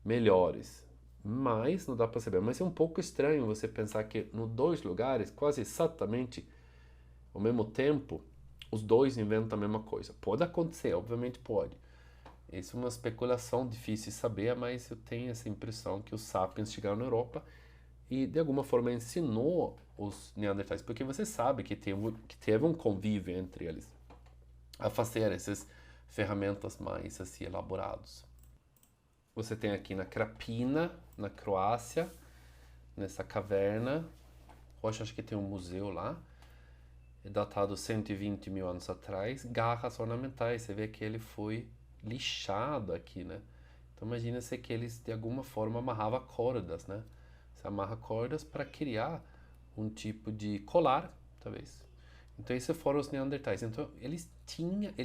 melhores. Mas não dá para saber. Mas é um pouco estranho você pensar que nos dois lugares, quase exatamente ao mesmo tempo, os dois inventam a mesma coisa. Pode acontecer, obviamente pode. Isso é uma especulação difícil de saber, mas eu tenho essa impressão que os sapiens chegaram na Europa e de alguma forma ensinou os neandertais, porque você sabe que teve um convívio entre eles a fazer essas ferramentas mais assim elaboradas. Você tem aqui na Krapina, na Croácia, nessa caverna. Hoje acho que tem um museu lá. É datado 120 mil anos atrás. Garras ornamentais. Você vê que ele foi lixado aqui, né? Então imagina-se que eles de alguma forma amarravam cordas, né? Você amarra cordas para criar um tipo de colar, talvez. Então esses foram os neandertais. Então eles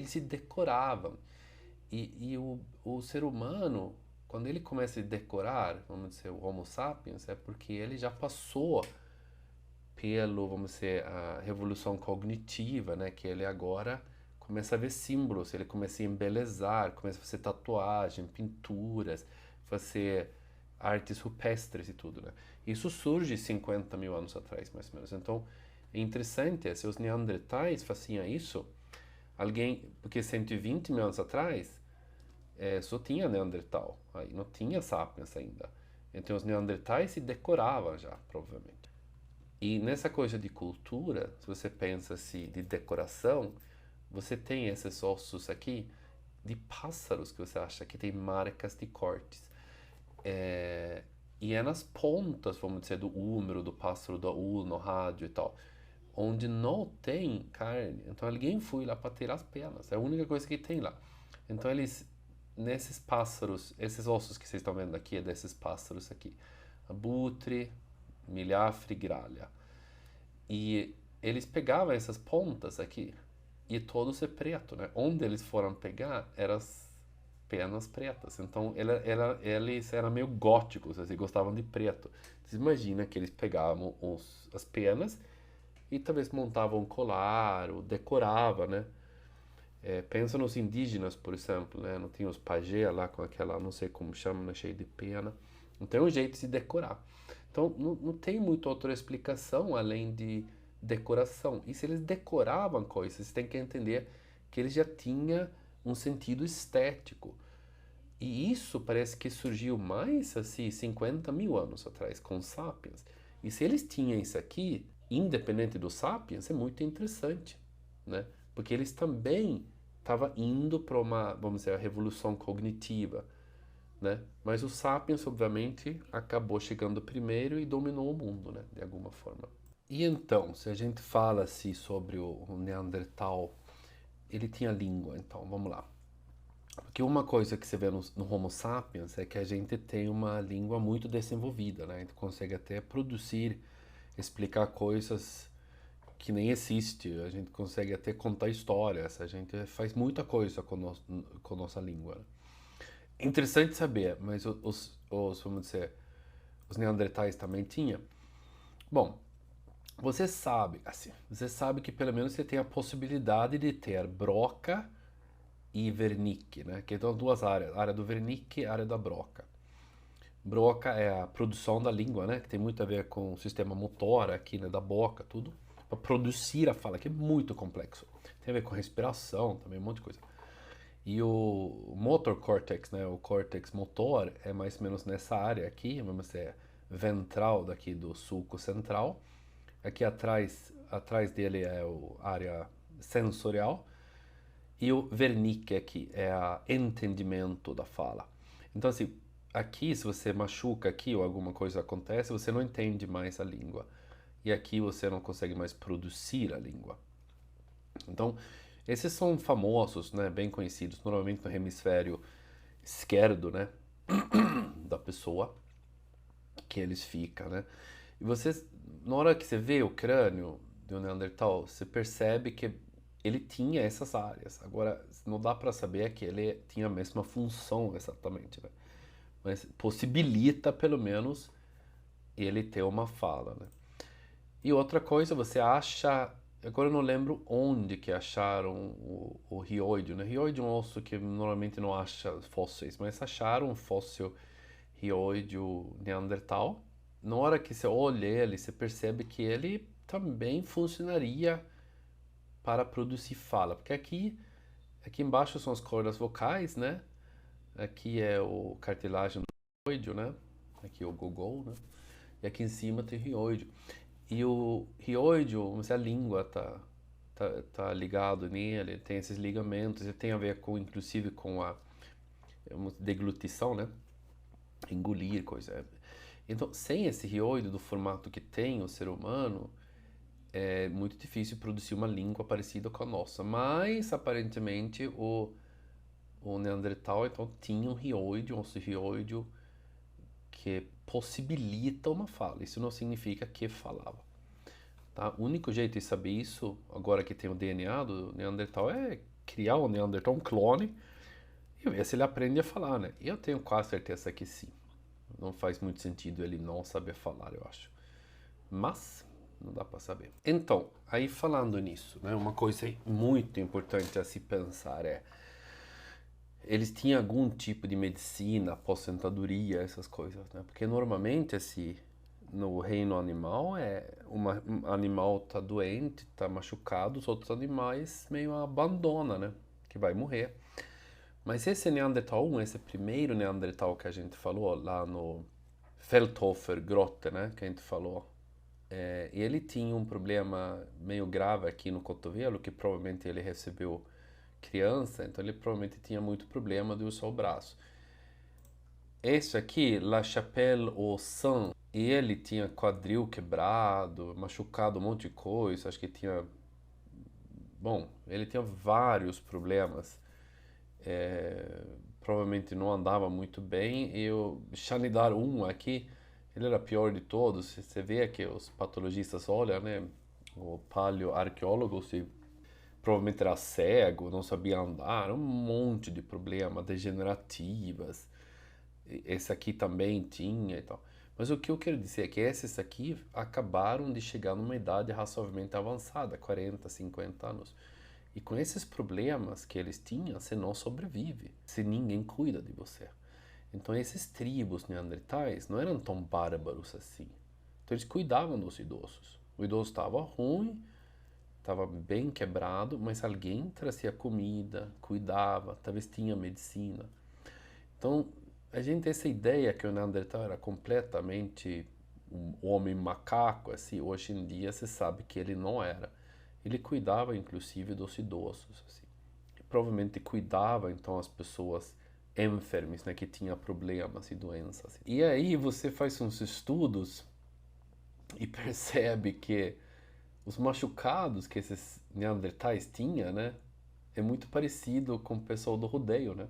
se decoravam. E o ser humano, quando ele começa a decorar, vamos dizer, o Homo sapiens, é porque ele já passou pelo, vamos dizer, a revolução cognitiva, né? Que ele agora começa a ver símbolos, ele começa a embelezar, começa a fazer tatuagem, pinturas, fazer artes rupestres e tudo, né? Isso surge 50 mil anos atrás, mais ou menos. Então, é interessante, se os neandertais faziam isso, porque 120 mil anos atrás, só tinha Neandertal, aí não tinha Sapiens ainda. Então os Neandertais se decoravam já, provavelmente. E nessa coisa de cultura, se você pensa assim, de decoração, você tem esses ossos aqui de pássaros que você acha que tem marcas de cortes. E é nas pontas, vamos dizer, do húmero, do pássaro, do ul, no rádio e tal, onde não tem carne. Então alguém foi lá para tirar as penas, é a única coisa que tem lá. Então eles, nesses pássaros, esses ossos que vocês estão vendo aqui, é desses pássaros aqui, abutre, milhafre, gralha. E eles pegavam essas pontas aqui, e todos é preto, né? Onde eles foram pegar, eram as penas pretas. Então eles eram meio góticos, assim, gostavam de preto. Você imagina que eles pegavam as penas e talvez montavam um colar, ou decorava, né? Pensa nos indígenas, por exemplo, né? Não tinha os pajé lá com aquela, não sei como chama, né? Cheio de pena. Não tem um jeito de se decorar. Então, não tem muita outra explicação além de decoração. E se eles decoravam coisas, você tem que entender que eles já tinham um sentido estético. E isso parece que surgiu mais, assim, 50 mil anos atrás, com os Sapiens. E se eles tinham isso aqui, independente dos Sapiens, é muito interessante, né? Porque eles também estavam indo para uma, vamos dizer, a revolução cognitiva, né? Mas o Sapiens, obviamente, acabou chegando primeiro e dominou o mundo, né? De alguma forma. E então, se a gente fala assim sobre o Neandertal, ele tinha língua, então, vamos lá. Porque uma coisa que você vê no Homo sapiens é que a gente tem uma língua muito desenvolvida, né? A gente consegue até produzir, explicar coisas que nem existe. A gente consegue até contar histórias, a gente faz muita coisa com nossa língua, né? Interessante saber, mas vamos dizer, os neandertais também tinham. Bom, você sabe que pelo menos você tem a possibilidade de ter Broca e Wernicke, né? Que são duas áreas, a área do Wernicke e a área da Broca. Broca é a produção da língua, né? Que tem muito a ver com o sistema motor aqui, né? Da boca, tudo. Para produzir a fala, que é muito complexo. Tem a ver com respiração, também um monte de coisa. E o motor cortex, né? O córtex motor é mais ou menos nessa área aqui, vamos dizer, ventral daqui do sulco central. Aqui atrás dele é a área sensorial. E o Wernicke aqui é o entendimento da fala. Então, assim, aqui, se você machuca aqui ou alguma coisa acontece, você não entende mais a língua. E aqui você não consegue mais produzir a língua. Então, esses são famosos, né, bem conhecidos, normalmente no hemisfério esquerdo, né, da pessoa, que eles ficam, né. E você, na hora que você vê o crânio de um Neandertal, você percebe que ele tinha essas áreas. Agora, não dá para saber que ele tinha a mesma função exatamente, né? Mas possibilita, pelo menos, ele ter uma fala, né? E outra coisa, você acha... Agora eu não lembro onde que acharam o rioídeo, né? Rioídeo é um osso que normalmente não acha fósseis, mas acharam um fóssil rioídeo neandertal. Na hora que você olha ele, você percebe que ele também funcionaria para produzir fala. Porque aqui embaixo são as cordas vocais, né? Aqui é o cartilagem do rioídeo, né? Aqui é o gogol, né? E aqui em cima tem o rioídeo. E o rioídeo, vamos dizer, a língua tá ligado nele, tem esses ligamentos, e tem a ver com, inclusive, com a deglutição, né? Engolir coisa. Então, sem esse rioídeo do formato que tem o ser humano, é muito difícil produzir uma língua parecida com a nossa. Mas, aparentemente, o Neandertal, então, tinha um rioídeo, um osso rioídeo que possibilita uma fala. Isso não significa que falava. Tá? O único jeito de saber isso, agora que tem o DNA do Neandertal, é criar o Neandertal, um clone, e ver se ele aprende a falar, né? Eu tenho quase certeza que sim. Não faz muito sentido ele não saber falar, eu acho. Mas não dá para saber. Então, aí falando nisso, né? Uma coisa muito importante a se pensar é: eles tinham algum tipo de medicina, aposentadoria, essas coisas, né? Porque normalmente no reino animal um animal tá doente, tá machucado, os outros animais meio abandona, né? Que vai morrer. Mas esse Neandertal 1, esse primeiro Neandertal que a gente falou lá no Feldhofer Grotte, né? Que a gente falou. Ele tinha um problema meio grave aqui no cotovelo, que provavelmente ele recebeu criança, então ele provavelmente tinha muito problema de usar o braço. Esse aqui, La Chapelle aux Saints, ele tinha quadril quebrado, machucado um monte de coisa, acho que tinha... Bom, ele tinha vários problemas. Provavelmente não andava muito bem. E o Shanidar 1 aqui, ele era pior de todos. Você vê que os patologistas olham, né? O paleoarqueólogo provavelmente era cego, não sabia andar, um monte de problemas degenerativas. Esse aqui também tinha e tal. Mas o que eu quero dizer é que esses aqui acabaram de chegar numa idade razoavelmente avançada, 40, 50 anos. E com esses problemas que eles tinham, você não sobrevive se ninguém cuida de você. Então esses tribos neandertais não eram tão bárbaros assim. Então eles cuidavam dos idosos. O idoso estava ruim, estava bem quebrado, mas alguém trazia comida, cuidava, talvez tinha medicina. Então a gente tem essa ideia que o Neandertal era completamente um homem macaco, assim, hoje em dia você sabe que ele não era. Ele cuidava inclusive dos idosos, assim. E provavelmente cuidava então as pessoas enfermas, né, que tinham problemas e doenças. Assim. E aí você faz uns estudos e percebe que os machucados que esses neandertais tinham, né, é muito parecido com o pessoal do rodeio, né?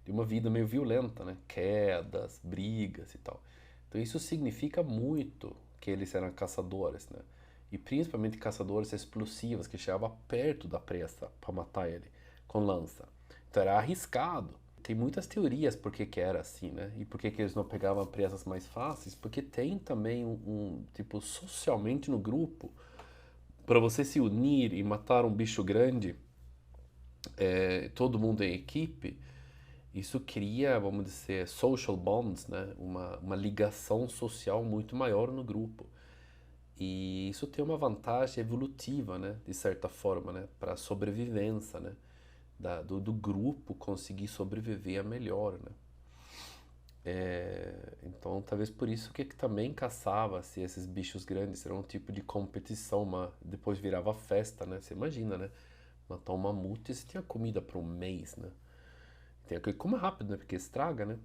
De uma vida meio violenta, né? Quedas, brigas e tal. Então isso significa muito que eles eram caçadores, né? e principalmente caçadores explosivos que chegavam perto da presa para matar ele com lança. Então era arriscado. Tem muitas teorias por que era assim, né? E por que eles não pegavam presas mais fáceis? Porque tem também tipo, socialmente no grupo, para você se unir e matar um bicho grande, todo mundo em equipe, isso cria, vamos dizer, social bonds, né? Uma ligação social muito maior no grupo. E isso tem uma vantagem evolutiva, né? De certa forma, né? Para a sobrevivência, né? Do grupo conseguir sobreviver melhor, né? Então, talvez por isso que também caçava-se esses bichos grandes. Era um tipo de competição, depois virava festa, né? Você imagina, né? Matar um mamute, você tinha comida para um mês, né? Tem que comer rápido, né? Porque estraga, né?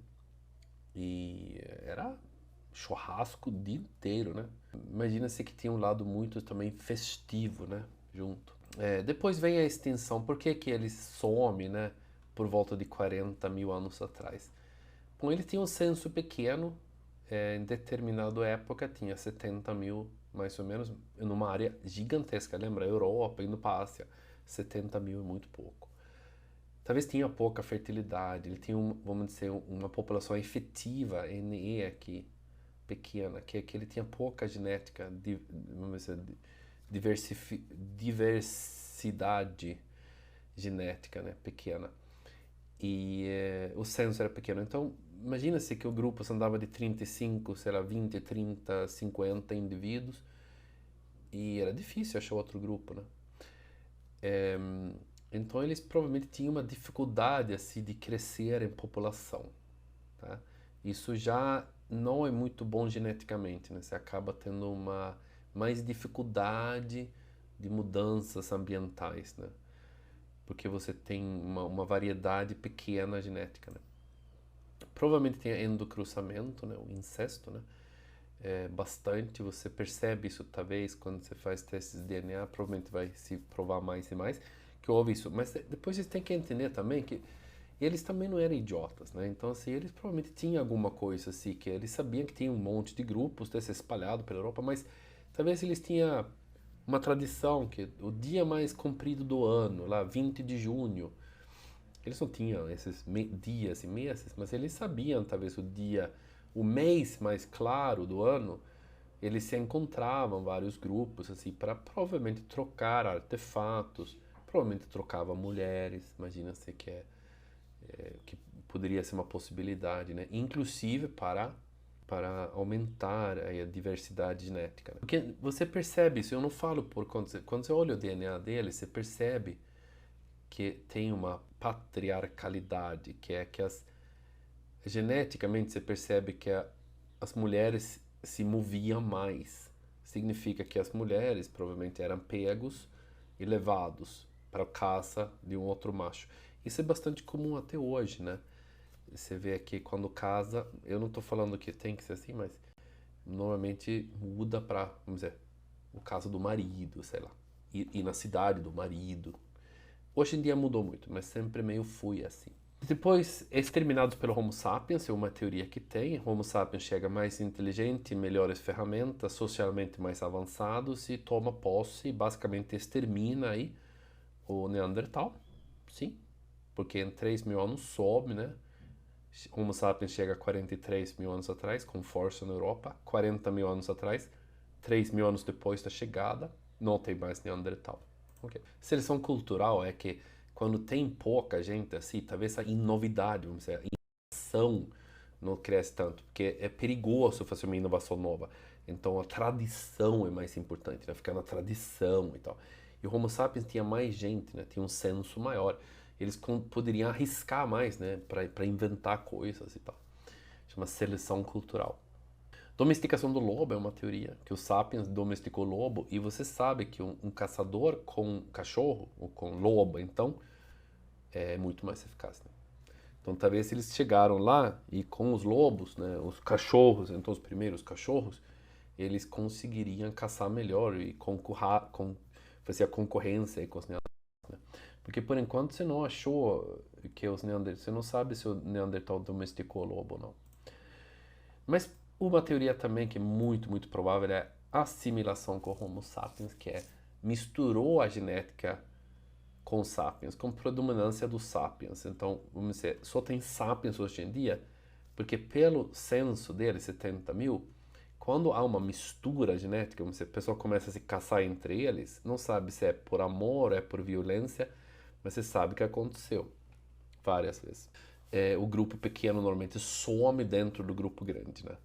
E era churrasco o dia inteiro, né? Imagina-se que tinha um lado muito também festivo, né? Junto. Depois vem a extinção. Por que que ele some, né? Por volta de 40 mil anos atrás. Bom, ele tinha um censo pequeno. Em determinada época tinha 70 mil, mais ou menos, numa área gigantesca. Lembra? Europa, indo para a Ásia. 70 mil é muito pouco. Talvez tinha pouca fertilidade. Ele tinha, vamos dizer, uma população efetiva, NE aqui, pequena, que ele tinha pouca genética, vamos dizer, diversidade genética, né, pequena. E o censo era pequeno. Então, imagina-se que o grupo andava de 35, sei lá, 20, 30, 50 indivíduos e era difícil achar outro grupo, né? Então, eles provavelmente tinham uma dificuldade assim de crescer em população, tá? Isso já não é muito bom geneticamente, né? Você acaba tendo mais dificuldade de mudanças ambientais, né? Porque você tem uma variedade pequena genética, né? Provavelmente tem endocruzamento, né? O incesto, né? Bastante, você percebe isso talvez quando você faz testes de DNA, provavelmente vai se provar mais e mais que houve isso. Mas depois você tem que entender também que eles também não eram idiotas, né? Então, assim, eles provavelmente tinham alguma coisa, assim, que eles sabiam que tinha um monte de grupos desses espalhados pela Europa, mas talvez eles tinham uma tradição que o dia mais comprido do ano, lá, 20 de junho, eles não tinham esses dias e meses, mas eles sabiam, talvez, o mês mais claro do ano, eles se encontravam vários grupos, assim, para provavelmente trocar artefatos, provavelmente trocavam mulheres, imagina-se que poderia ser uma possibilidade, né? Inclusive para aumentar aí a diversidade genética. Né? Porque você percebe isso, eu não falo por quando você olha o DNA dele, você percebe que tem uma patriarcalidade, que é que geneticamente você percebe que as mulheres se moviam mais. Significa que as mulheres provavelmente eram pegos e levados para a caça de um outro macho. Isso é bastante comum até hoje, né? Você vê aqui quando casa, eu não estou falando que tem que ser assim, mas normalmente muda para, vamos dizer, o caso do marido, sei lá, e na cidade do marido. Hoje em dia mudou muito, mas sempre meio foi assim. Depois, exterminados pelo Homo sapiens, é uma teoria que tem. Homo sapiens chega mais inteligente, melhores ferramentas, socialmente mais avançados e toma posse e basicamente extermina aí o Neandertal. Sim, porque em 3 mil anos sobe, né? Homo sapiens chega a 43 mil anos atrás, com força na Europa. 40 mil anos atrás, 3 mil anos depois da chegada, não tem mais Neandertal. Okay. Seleção cultural é que quando tem pouca gente assim, talvez a novidade, vamos dizer, a inovação não cresce tanto, porque é perigoso fazer uma inovação nova. Então a tradição é mais importante, né? Ficar na tradição e tal. E o Homo sapiens tinha mais gente, né? Tinha um senso maior. Eles poderiam arriscar mais, né? Para inventar coisas e tal. Chama seleção cultural. Domesticação do lobo é uma teoria, que o sapiens domesticou o lobo, e você sabe que um caçador com cachorro, ou com lobo, então, é muito mais eficaz. Né? Então, talvez eles chegaram lá e com os lobos, né, os cachorros, então os primeiros cachorros, eles conseguiriam caçar melhor e fazer a concorrência com os neandertais. Né? Porque por enquanto você não achou que os neandertais, você não sabe se o neandertal domesticou o lobo ou não. Mas uma teoria também que é muito, muito provável é assimilação com o Homo sapiens, que é misturou a genética com sapiens, com predominância dos sapiens. Então, vamos dizer, só tem sapiens hoje em dia, porque pelo censo dele, 70 mil, quando há uma mistura genética, vamos dizer, a pessoa começa a se caçar entre eles, não sabe se é por amor ou é por violência, mas você sabe que aconteceu várias vezes. O grupo pequeno normalmente some dentro do grupo grande, né?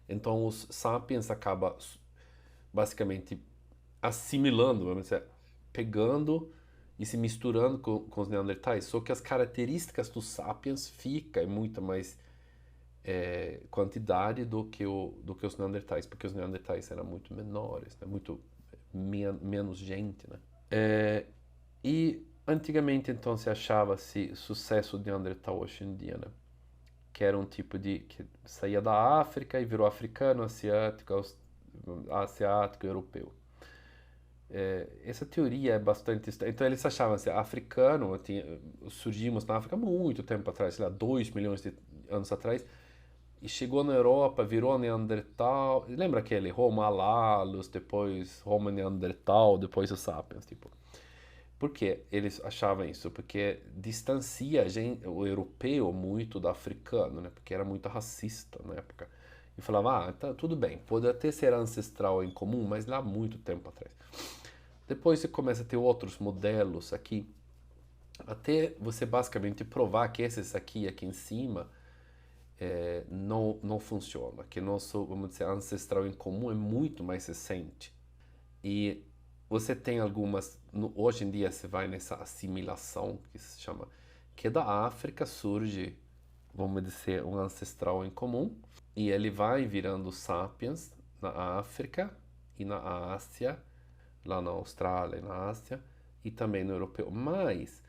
Então os sapiens acabam basicamente assimilando, vamos dizer, pegando e se misturando com os neandertais, só que as características dos sapiens ficam em muita mais quantidade do que os neandertais, porque os neandertais eram muito menores, né? Muito menos gente, né? E antigamente então se achava-se sucesso de Neandertal hoje em dia, né? Que era um tipo que saía da África e virou africano, asiático, europeu. Essa teoria é bastante estranha. Então eles achavam assim, africano, surgimos na África muito tempo atrás, sei lá, 2 milhões de anos atrás, e chegou na Europa, virou Neandertal. Lembra aquele Homo halalos, depois Homo Neandertal, depois os Sapiens, tipo. Por que eles achavam isso? Porque distancia o europeu muito do africano, né? Porque era muito racista na época. E falava, tá, tudo bem, pode até ser ancestral em comum, mas lá muito tempo atrás. Depois você começa a ter outros modelos aqui, até você basicamente provar que esses aqui em cima, não funciona, que nosso, vamos dizer, ancestral em comum é muito mais recente. E você tem algumas, hoje em dia você vai nessa assimilação que se chama, que da África surge, vamos dizer, um ancestral em comum, e ele vai virando sapiens na África e na Ásia, lá na Austrália e na Ásia, e também no europeu. Mas,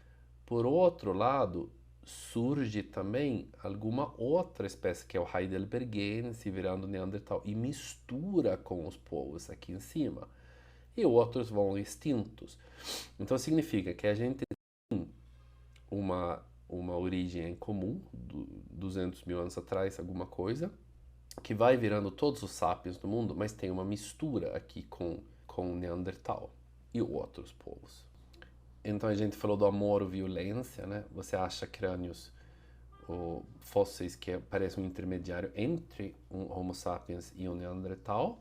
por outro lado, surge também alguma outra espécie, que é o heidelbergense, virando Neandertal, e mistura com os povos aqui em cima. E outros vão extintos. Então significa que a gente tem uma origem em comum, 200 mil anos atrás, alguma coisa, que vai virando todos os sapiens do mundo, mas tem uma mistura aqui com Neandertal e outros povos. Então a gente falou do amor ou violência, né? Você acha crânios ou fósseis que parecem um intermediário entre um Homo sapiens e um Neandertal.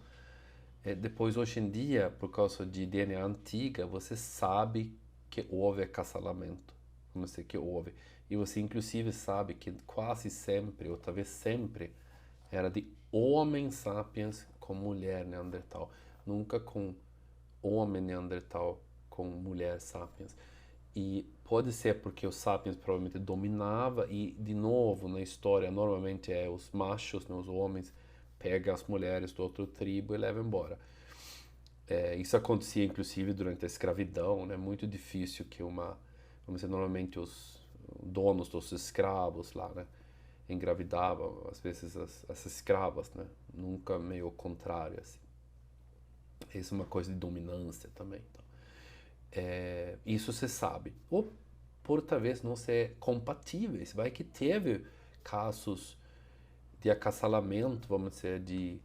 Depois, hoje em dia, por causa de DNA antiga, você sabe que houve acasalamento. Vamos dizer que houve. E você, inclusive, sabe que quase sempre, ou talvez sempre, era de homem sapiens com mulher neandertal. Nunca com homem neandertal com mulher sapiens. E pode ser porque os sapiens provavelmente dominava e, de novo, na história, normalmente é os machos, né, os homens, pega as mulheres do outro tribo e leva embora. Isso acontecia inclusive durante a escravidão, né? Muito difícil que vamos dizer, normalmente os donos dos escravos lá, né, engravidavam às vezes as escravas, né? Nunca meio ao contrário assim. Isso é uma coisa de dominância também. Então. Isso você sabe. Ou por talvez não ser compatíveis, vai que teve casos de acasalamento, vamos dizer, de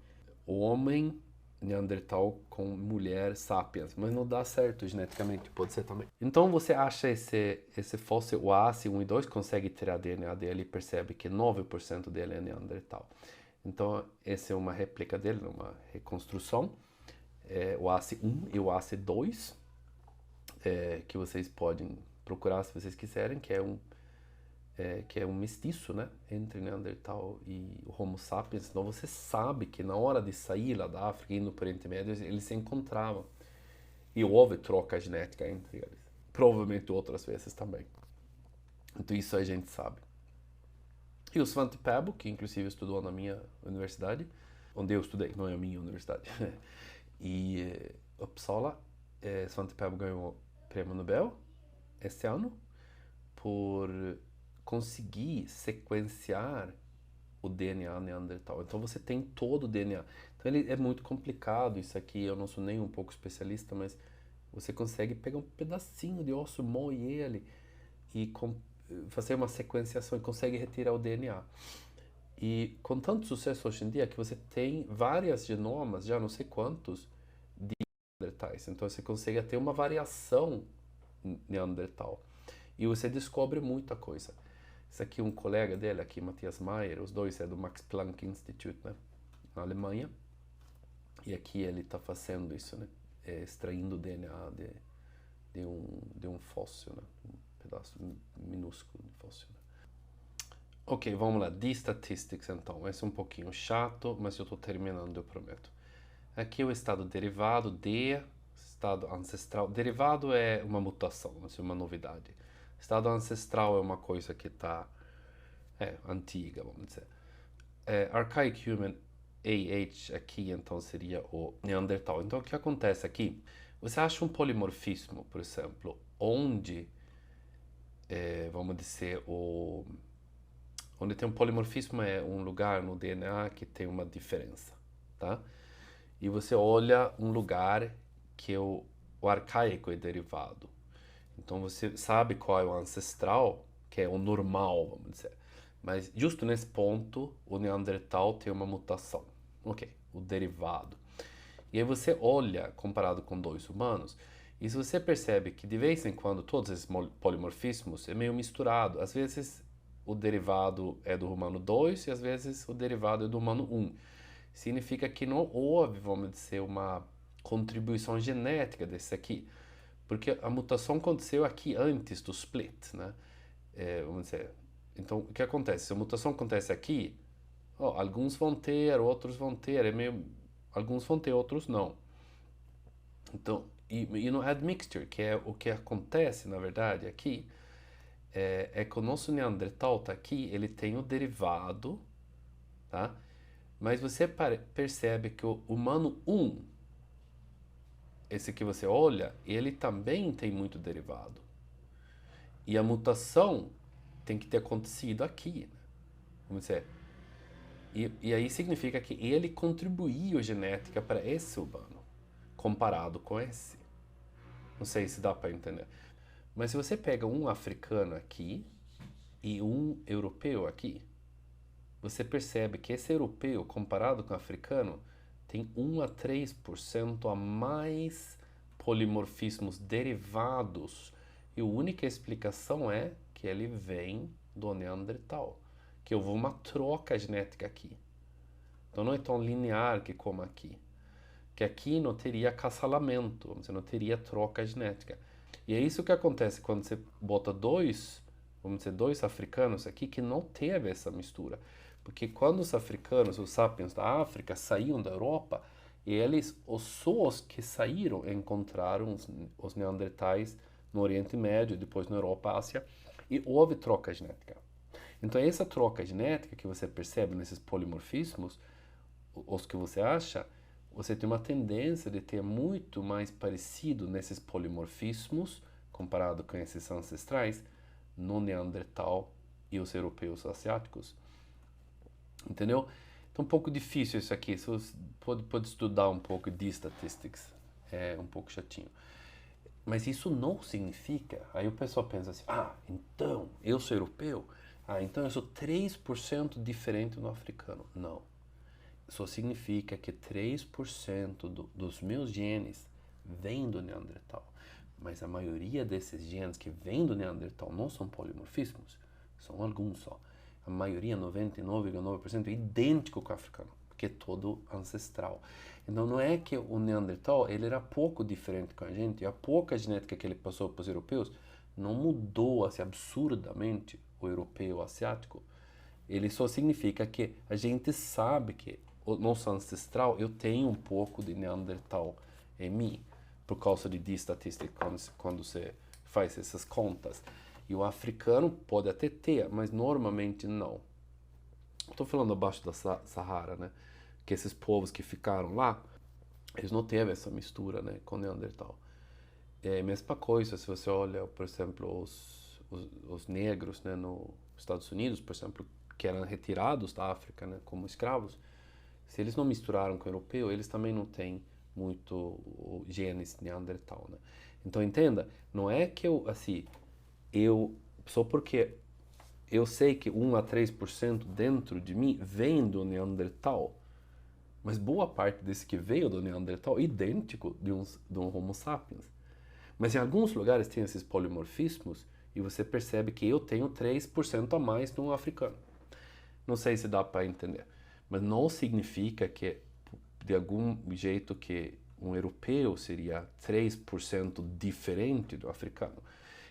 homem Neandertal com mulher sapiens, mas não dá certo geneticamente, pode ser também. Então você acha esse fóssil, o ACE 1 e 2, consegue tirar DNA dele e percebe que 9% dele é Neandertal. Então essa é uma réplica dele, uma reconstrução, o ACE 1 e o ACE 2, que vocês podem procurar se vocês quiserem, que é um mestiço, né, entre Neandertal e o Homo sapiens. Então você sabe que na hora de sair lá da África, indo para o Oriente Médio, eles se encontravam. E houve troca genética entre eles. Provavelmente outras vezes também. Então isso a gente sabe. E o Svante Pääbo, que inclusive estudou na minha universidade, onde eu estudei, não é a minha universidade, e Uppsala, Svante Pääbo ganhou o prêmio Nobel este ano por conseguir sequenciar o DNA neandertal. Então você tem todo o DNA. Então ele é muito complicado isso aqui, eu não sou nem um pouco especialista, mas você consegue pegar um pedacinho de osso, moer ele e fazer uma sequenciação e consegue retirar o DNA. E com tanto sucesso hoje em dia que você tem várias genomas, já não sei quantos, de Neandertais. Então você consegue ter uma variação Neandertal. E você descobre muita coisa. Esse aqui é um colega dele, aqui, Matthias Mayer, os dois é do Max Planck Institute, né, na Alemanha. E aqui ele está fazendo isso, né, extraindo o DNA de um fóssil, né, um pedaço minúsculo de fóssil. Né. Ok, vamos lá, D-Statistics então. Esse é um pouquinho chato, mas eu estou terminando, eu prometo. Aqui o estado derivado, D, estado ancestral. Derivado é uma mutação, é uma novidade. Estado ancestral é uma coisa que está antiga, vamos dizer. Archaic Human, AH, aqui então seria o Neandertal. Então o que acontece aqui? Você acha um polimorfismo, por exemplo, onde, vamos dizer, onde tem um polimorfismo é um lugar no DNA que tem uma diferença, tá? E você olha um lugar que o arcaico é derivado. Então você sabe qual é o ancestral, que é o normal, vamos dizer. Mas justo nesse ponto, o Neandertal tem uma mutação. Ok, o derivado. E aí você olha, comparado com dois humanos, e se você percebe que de vez em quando todos esses polimorfismos é meio misturado. Às vezes o derivado é do humano 2 e às vezes o derivado é do humano 1. Significa que não houve, vamos dizer, uma contribuição genética desse aqui. Porque a mutação aconteceu aqui antes do split, né? Vamos dizer. Então, o que acontece? Se a mutação acontece aqui, alguns vão ter, outros vão ter, alguns vão ter, outros não. Então, e no admixture, que é o que acontece, na verdade, aqui, é que o nosso Neandertal tá aqui, ele tem o derivado, tá? Mas você percebe que o humano 1, esse que você olha, ele também tem muito derivado. E a mutação tem que ter acontecido aqui, né? Vamos dizer. E aí significa que ele contribuiu genética para esse humano, comparado com esse. Não sei se dá para entender. Mas se você pega um africano aqui e um europeu aqui, você percebe que esse europeu, comparado com o africano, tem 1 a 3% a mais polimorfismos derivados. E a única explicação é que ele vem do Neandertal, que houve uma troca genética aqui. Então não é tão linear que como aqui. Que aqui não teria acasalamento, você não teria troca genética. E é isso que acontece quando você bota vamos dizer, dois africanos aqui que não teve essa mistura. Porque quando os africanos, os sapiens da África, saíram da Europa, só os que saíram encontraram os neandertais no Oriente Médio, depois na Europa, Ásia, e houve troca genética. Então essa troca genética que você percebe nesses polimorfismos, os que você acha, você tem uma tendência de ter muito mais parecido nesses polimorfismos, comparado com esses ancestrais, no Neandertal e os europeus asiáticos. Entendeu? Então, um pouco difícil isso aqui. Você pode estudar um pouco de statistics. É um pouco chatinho. Mas isso não significa... Aí o pessoal pensa assim, então, eu sou europeu? Então eu sou 3% diferente do africano. Não. Só significa que 3% dos meus genes vêm do Neandertal. Mas a maioria desses genes que vêm do Neandertal não são polimorfismos. São alguns só. A maioria, 99,9%, é idêntico com o africano, porque é todo ancestral. Então não é que o Neandertal ele era pouco diferente com a gente, e a pouca genética que ele passou para os europeus não mudou assim, absurdamente o europeu o asiático. Ele só significa que a gente sabe que o nosso ancestral, eu tenho um pouco de Neandertal em mim, por causa de D-Statistics, quando você faz essas contas. E o africano pode até ter, mas normalmente não. Estou falando abaixo da Sahara, né? Que esses povos que ficaram lá, eles não teve essa mistura, né, com Neandertal. É a mesma coisa se você olha, por exemplo, os negros, né, nos Estados Unidos, por exemplo, que eram retirados da África, né, como escravos. Se eles não misturaram com o europeu, eles também não têm muito genes Neandertal, né? Então entenda, não é que só porque eu sei que 1 a 3% dentro de mim vem do Neandertal, mas boa parte desse que veio do Neandertal é idêntico de um Homo sapiens. Mas em alguns lugares tem esses polimorfismos e você percebe que eu tenho 3% a mais de um africano. Não sei se dá para entender, mas não significa que de algum jeito que um europeu seria 3% diferente do africano.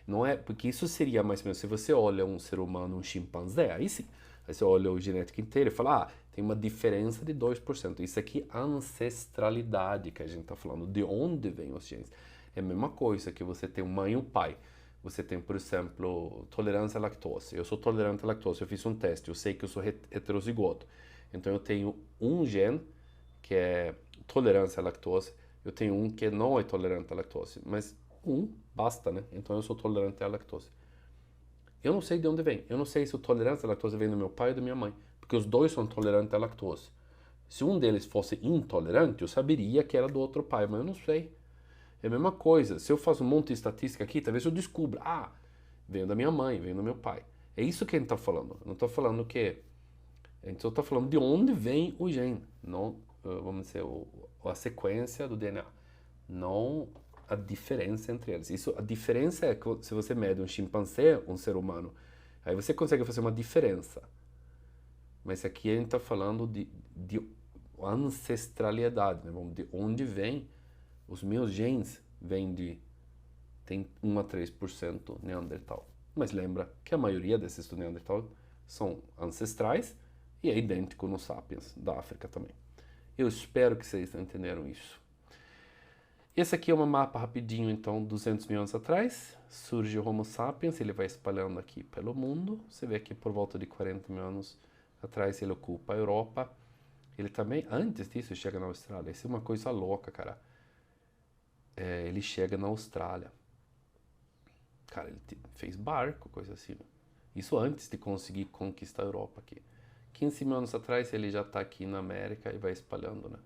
Não é, porque isso seria mais ou menos, se você olha um ser humano, um chimpanzé, aí sim, aí você olha o genético inteiro e fala, tem uma diferença de 2%. Isso aqui é ancestralidade que a gente está falando, de onde vem os genes. É a mesma coisa que você tem uma mãe e um pai. Você tem, por exemplo, tolerância à lactose. Eu sou tolerante à lactose, eu fiz um teste, eu sei que eu sou heterozigoto. Então eu tenho um gene que é tolerância à lactose, eu tenho um que não é tolerante à lactose, mas basta, né? Então eu sou tolerante à lactose. Eu não sei de onde vem. Eu não sei se a tolerância à lactose vem do meu pai ou da minha mãe, porque os dois são tolerantes à lactose. Se um deles fosse intolerante, eu saberia que era do outro pai, mas eu não sei. É a mesma coisa. Se eu faço um monte de estatística aqui, talvez eu descubra. Veio da minha mãe, veio do meu pai. É isso que a gente está falando. Não estou falando que... A gente só está falando de onde vem o gene. Não, vamos dizer, a sequência do DNA. Não a diferença entre eles. A diferença é que se você mede um chimpanzé, um ser humano, aí você consegue fazer uma diferença. Mas aqui a gente está falando de ancestralidade, né? De onde vem os meus genes, tem 1 a 3% Neandertal. Mas lembra que a maioria desses do Neandertal são ancestrais e é idêntico nos Sapiens da África também. Eu espero que vocês entenderam isso. Esse aqui é um mapa rapidinho, então, 200 mil anos atrás, surge o Homo sapiens, ele vai espalhando aqui pelo mundo. Você vê que por volta de 40 mil anos atrás ele ocupa a Europa. Ele também, antes disso, chega na Austrália. Isso é uma coisa louca, cara. Ele chega na Austrália. Cara, ele fez barco, coisa assim. Isso antes de conseguir conquistar a Europa aqui. 15 mil anos atrás ele já está aqui na América e vai espalhando, né?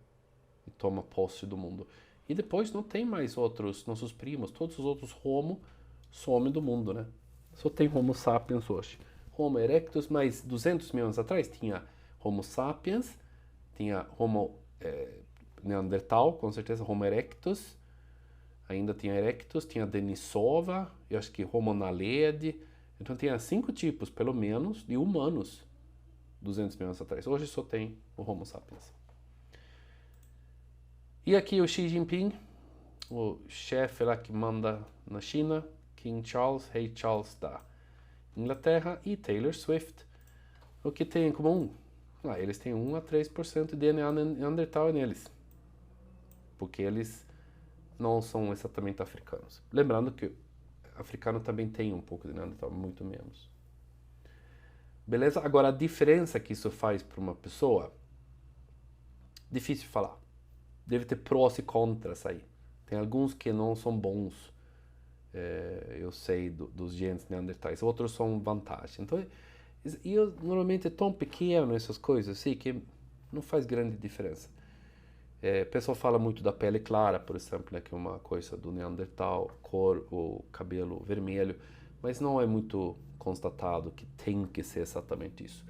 E toma posse do mundo. E depois não tem mais outros, nossos primos, todos os outros Homo somem do mundo, né? Só tem Homo sapiens hoje. Homo erectus, mas 200 mil anos atrás tinha Homo sapiens, tinha Homo Neandertal, com certeza Homo erectus, ainda tinha erectus, tinha Denisova, eu acho que Homo naledi. Então tinha 5 tipos, pelo menos, de humanos 200 mil anos atrás. Hoje só tem o Homo sapiens. E aqui o Xi Jinping, o chefe lá que manda na China, King Charles, Rei Charles da Inglaterra, e Taylor Swift. O que tem em comum? Eles têm 1 a 3% de DNA Neandertal neles. Porque eles não são exatamente africanos. Lembrando que africano também tem um pouco de Neandertal, muito menos. Beleza? Agora, a diferença que isso faz para uma pessoa, difícil de falar. Deve ter prós e contras aí. Tem alguns que não são bons, eu sei, dos genes neandertais. Outros são vantagem. Então, normalmente é tão pequeno essas coisas assim que não faz grande diferença. O pessoal fala muito da pele clara, por exemplo, né, que é uma coisa do Neandertal, cor, o cabelo vermelho, mas não é muito constatado que tem que ser exatamente isso.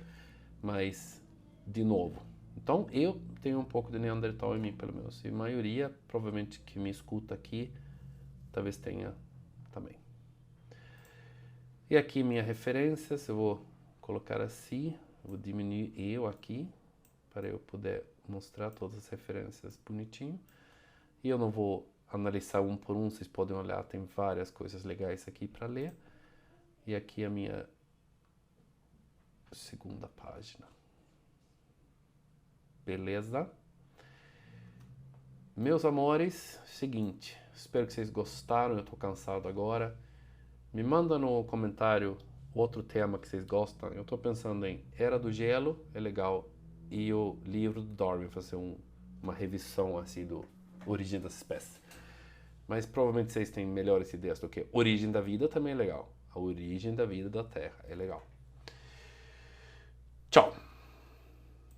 Mas, de novo, então eu tenho um pouco de Neandertal em mim, pelo menos, e a maioria, provavelmente, que me escuta aqui, talvez tenha também. E aqui minhas referências, eu vou colocar assim, vou diminuir eu aqui, para eu poder mostrar todas as referências bonitinho. E eu não vou analisar um por um, vocês podem olhar, tem várias coisas legais aqui para ler. E aqui a minha segunda página. Beleza? Meus amores, seguinte, espero que vocês gostaram, eu tô cansado agora. Me manda no comentário outro tema que vocês gostam. Eu tô pensando em Era do Gelo, é legal, e o livro do Darwin, fazer uma revisão assim do Origem das Espécies. Mas provavelmente vocês têm melhores ideias do que Origem da Vida, também é legal. A origem da vida da Terra é legal.